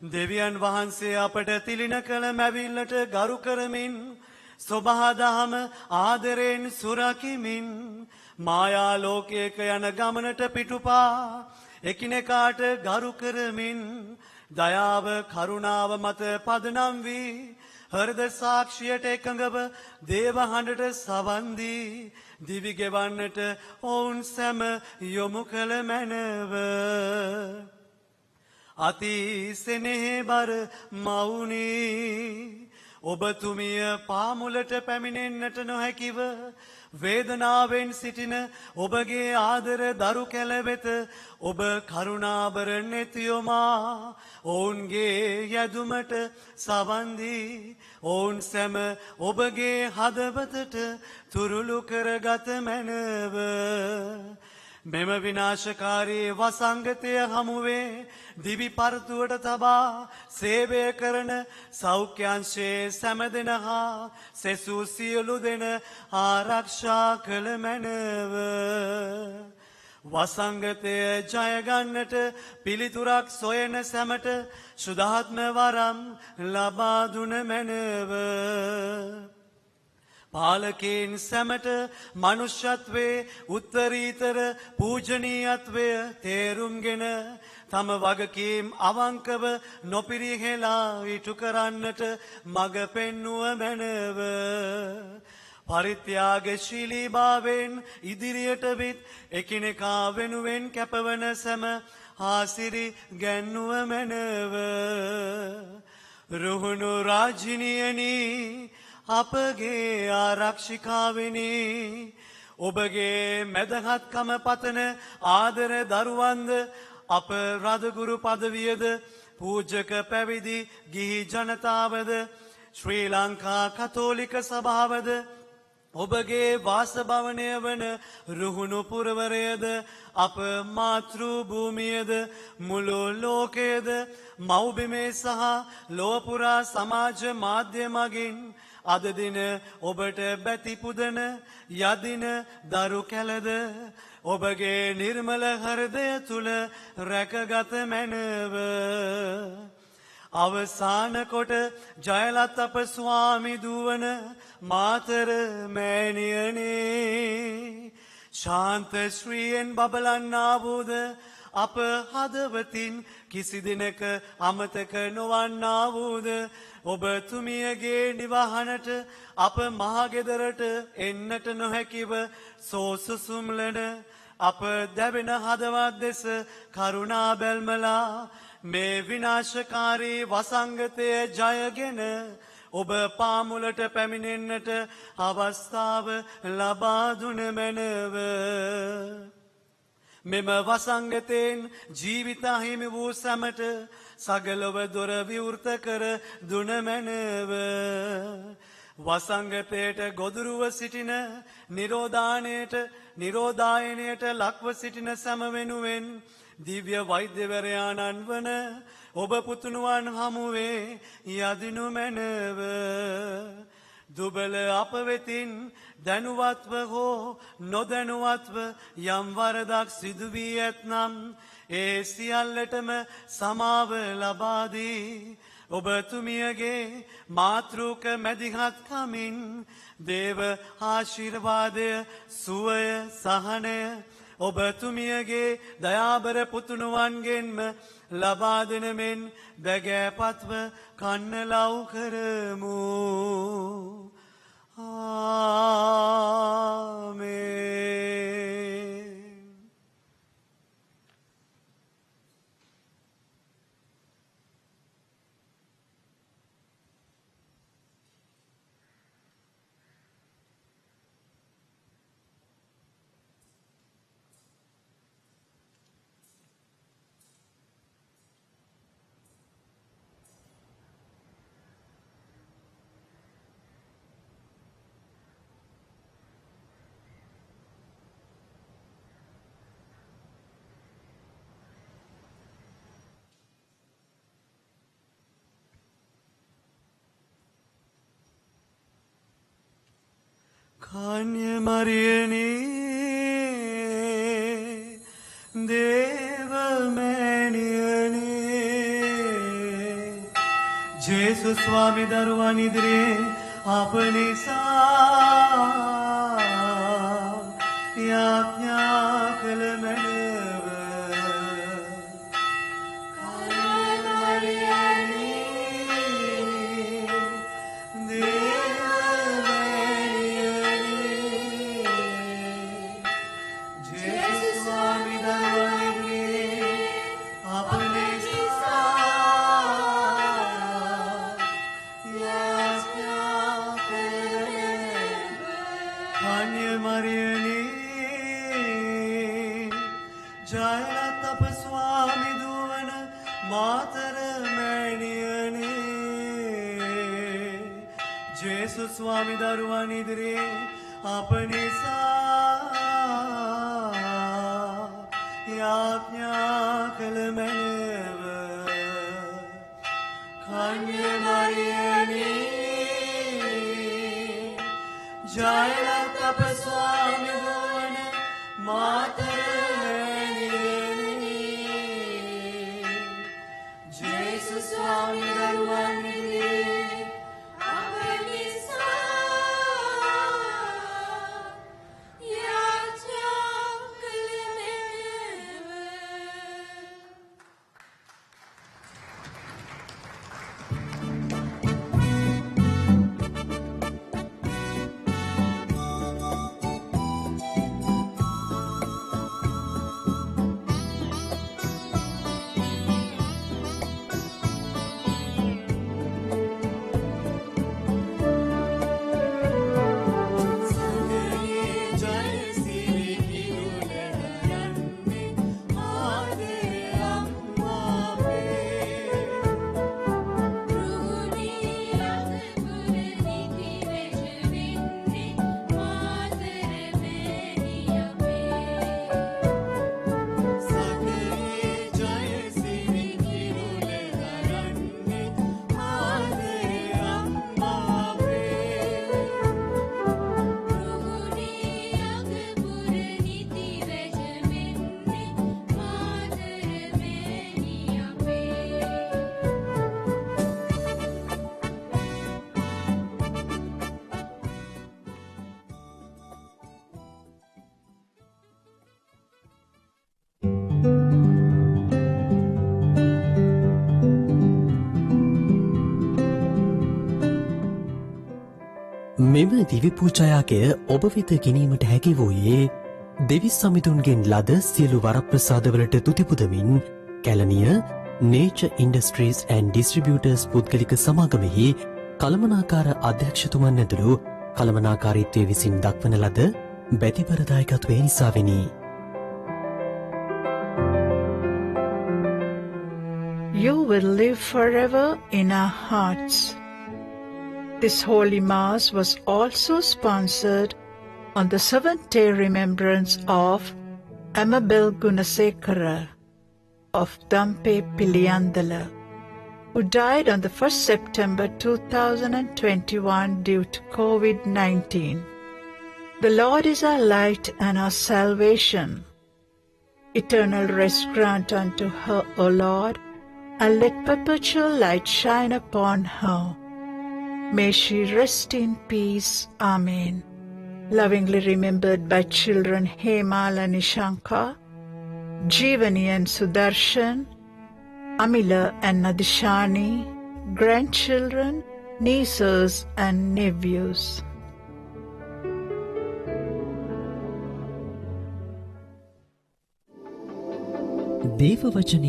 දෙවියන් වහන්සේ අපට තිලින කළ මැවිල්ලට ගරු කරමින් සොබහදහම ආදරයෙන් සුරකිමින් මායා ලෝකයක යන ගමනට පිටුපා එකිනෙකාට ගරු කරමින් දයාව කරුණාව මත පදනම් වී හෘද සාක්ෂියට එකඟව දේව හඬට සවන් දී දිවි ගෙවන්නට ඔවුන් සැම යොමු කළ මැනව. අති සෙනෙහබර මවුනි ඔබතුමිය පාමුලට පැමිණෙන්නට නොහැකිව වේදනාවෙන් සිටින ඔබගේ ආදර දරු කැල වෙත ඔබ කරුණාබර නෙතියොමා ඔවුන්ගේ යැදුමට සවන් දී ඔවුන් සැම ඔබගේ හදවතට තුරුළු කරගත මැනව. මෙම විනාශකාරී වසංගතය හමුවේ දිවි පරතුවට තබා සේවය කරන සෞඛ්‍යංශයේ සැමදෙන හා සෙසු සියලු දෙන ආරක්ෂා කළ මැනව. වසංගතය ජයගන්නට පිළිතුරක් සොයන සැමට ශුද්ධාත්ම වරම් ලබා දුන මැනව. පාලකයන් සැමට මනුෂ්‍යත්වයේ උත්තරීතර පූජනීයත්වය තේරුම්ගෙන තම වගකීම් අවංකව නොපිරිහෙලා ඉටු කරන්නට මඟ පෙන්නුව මැනව. පරිත්‍යාගශීලීභාවයෙන් ඉදිරියට විත් එකිනෙකා වෙනුවෙන් කැපවන සැම ආසිරි ගැන්නුව මැනව. රුහුණු රාජිනියනී අපගේ ආරක්ෂිකාවෙනි ඔබගේ මැදහත්කම පතන ආදර දරුවන්ද අප රදගුරු පදවියද පූජක පැවිදි ගිහි ජනතාවද ශ්‍රී ලංකා කතෝලික සභාවද ඔබගේ වාසභවනය වන රුහුණු පුරවරයද අප මාතෘ භූමියද මුළු ලෝකයද මව්බිමේ සහ ලෝපුරා සමාජ මාධ්‍ය මගින් අද දින ඔබට බැතිපුදන යදින දරු කැලද ඔබගේ නිර්මල හෘදය තුළ රැකගත මැනව. අවසාන කොට ජයලත් අප ස්වාමි දුවන මාතර මෑණියනේ ශාන්ත ශ්‍රීයෙන් බබලන්නා වූද අප හදවතින් කිසි දිනක අමතක නොවන්නා වූද ඔබතුමියගේ නිවහනට අප මහගෙදරට එන්නට නොහැකිව සෝසුසුම්ලන අප දැවෙන හදවත් දෙස කරුණා බැල්මලා මේ විනාශකාරී වසංගතය ජයගෙන ඔබ පාමුලට පැමිණෙන්නට අවස්ථාව ලබා දුන මැනව. මෙම වසංගතයෙන් ජීවිත අහිමි වූ සැමට සගලව දොර විවෘත කර දුන මැනව. වසංගතයට ගොදුරුව සිටින නිරෝධායනයට ලක්ව සිටින සැම වෙනුවෙන් දිව්‍ය වෛද්‍යවරයාණන් වන ඔබ පුතුණුවන් හමුවේ යදිනු මැනව. දුබල අප වෙතින් දැනුවත්ව හෝ නොදැනුවත්ව යම් වරදක් සිදු වී ඇත්නම් ඒ සියල්ලටම සමාව ලබා දී ඔබතුමියගේ මාතෘක මැදිහත්කමින් දේව ආශිර්වාදය සුවය සහනය ඔබතුමියගේ දයාබර පුතුණුවන්ගෙන්ම ලබා දෙන මෙන් බැගෑපත්ව කන්න ලව් කරමු. ආමේන්. Kanyamariani Devamaniani Jesu Swami Daruwan idire apne saa yapnya kalmanav Kanyamariani Swami Daruwan idire apne saa yapnya kalmanav Kanyamariani Jaya Tap Swami Daruwan Matarani Jesu Swami Daruwan idire මෙම දිවි පූජායාගය ඔබ වෙත ගෙනීමට හැකි වූයේ දෙවිස් සමිතුන්ගෙන් ලද සියලු වරප්‍රසාදවලට තුතිපුදමින් Kelaniya Nature Industries and Distributors පුද්ගලික සමාගමෙහි කළමනාකාර අධ්‍යක්ෂතුමන් ඇතුළු කළමනාකාරීත්වය විසින් දක්වන ලද බැතිපරදායකත්වය නිසාවෙනි. You will live forever in our hearts. This Holy Mass was also sponsored on the 7th-day remembrance of Amabel Gunasekara of Dampe Piliyandala, who died on the 1st September 2021 due to COVID-19. The Lord is our light and our salvation. Eternal rest grant unto her, O Lord, and let perpetual light shine upon her. May she rest in peace. Amen. Lovingly remembered by children Hemal and Nishanka, Jeevani and Sudarshan, Amila and Nadishani, grandchildren, nieces and nephews. දේව වචනය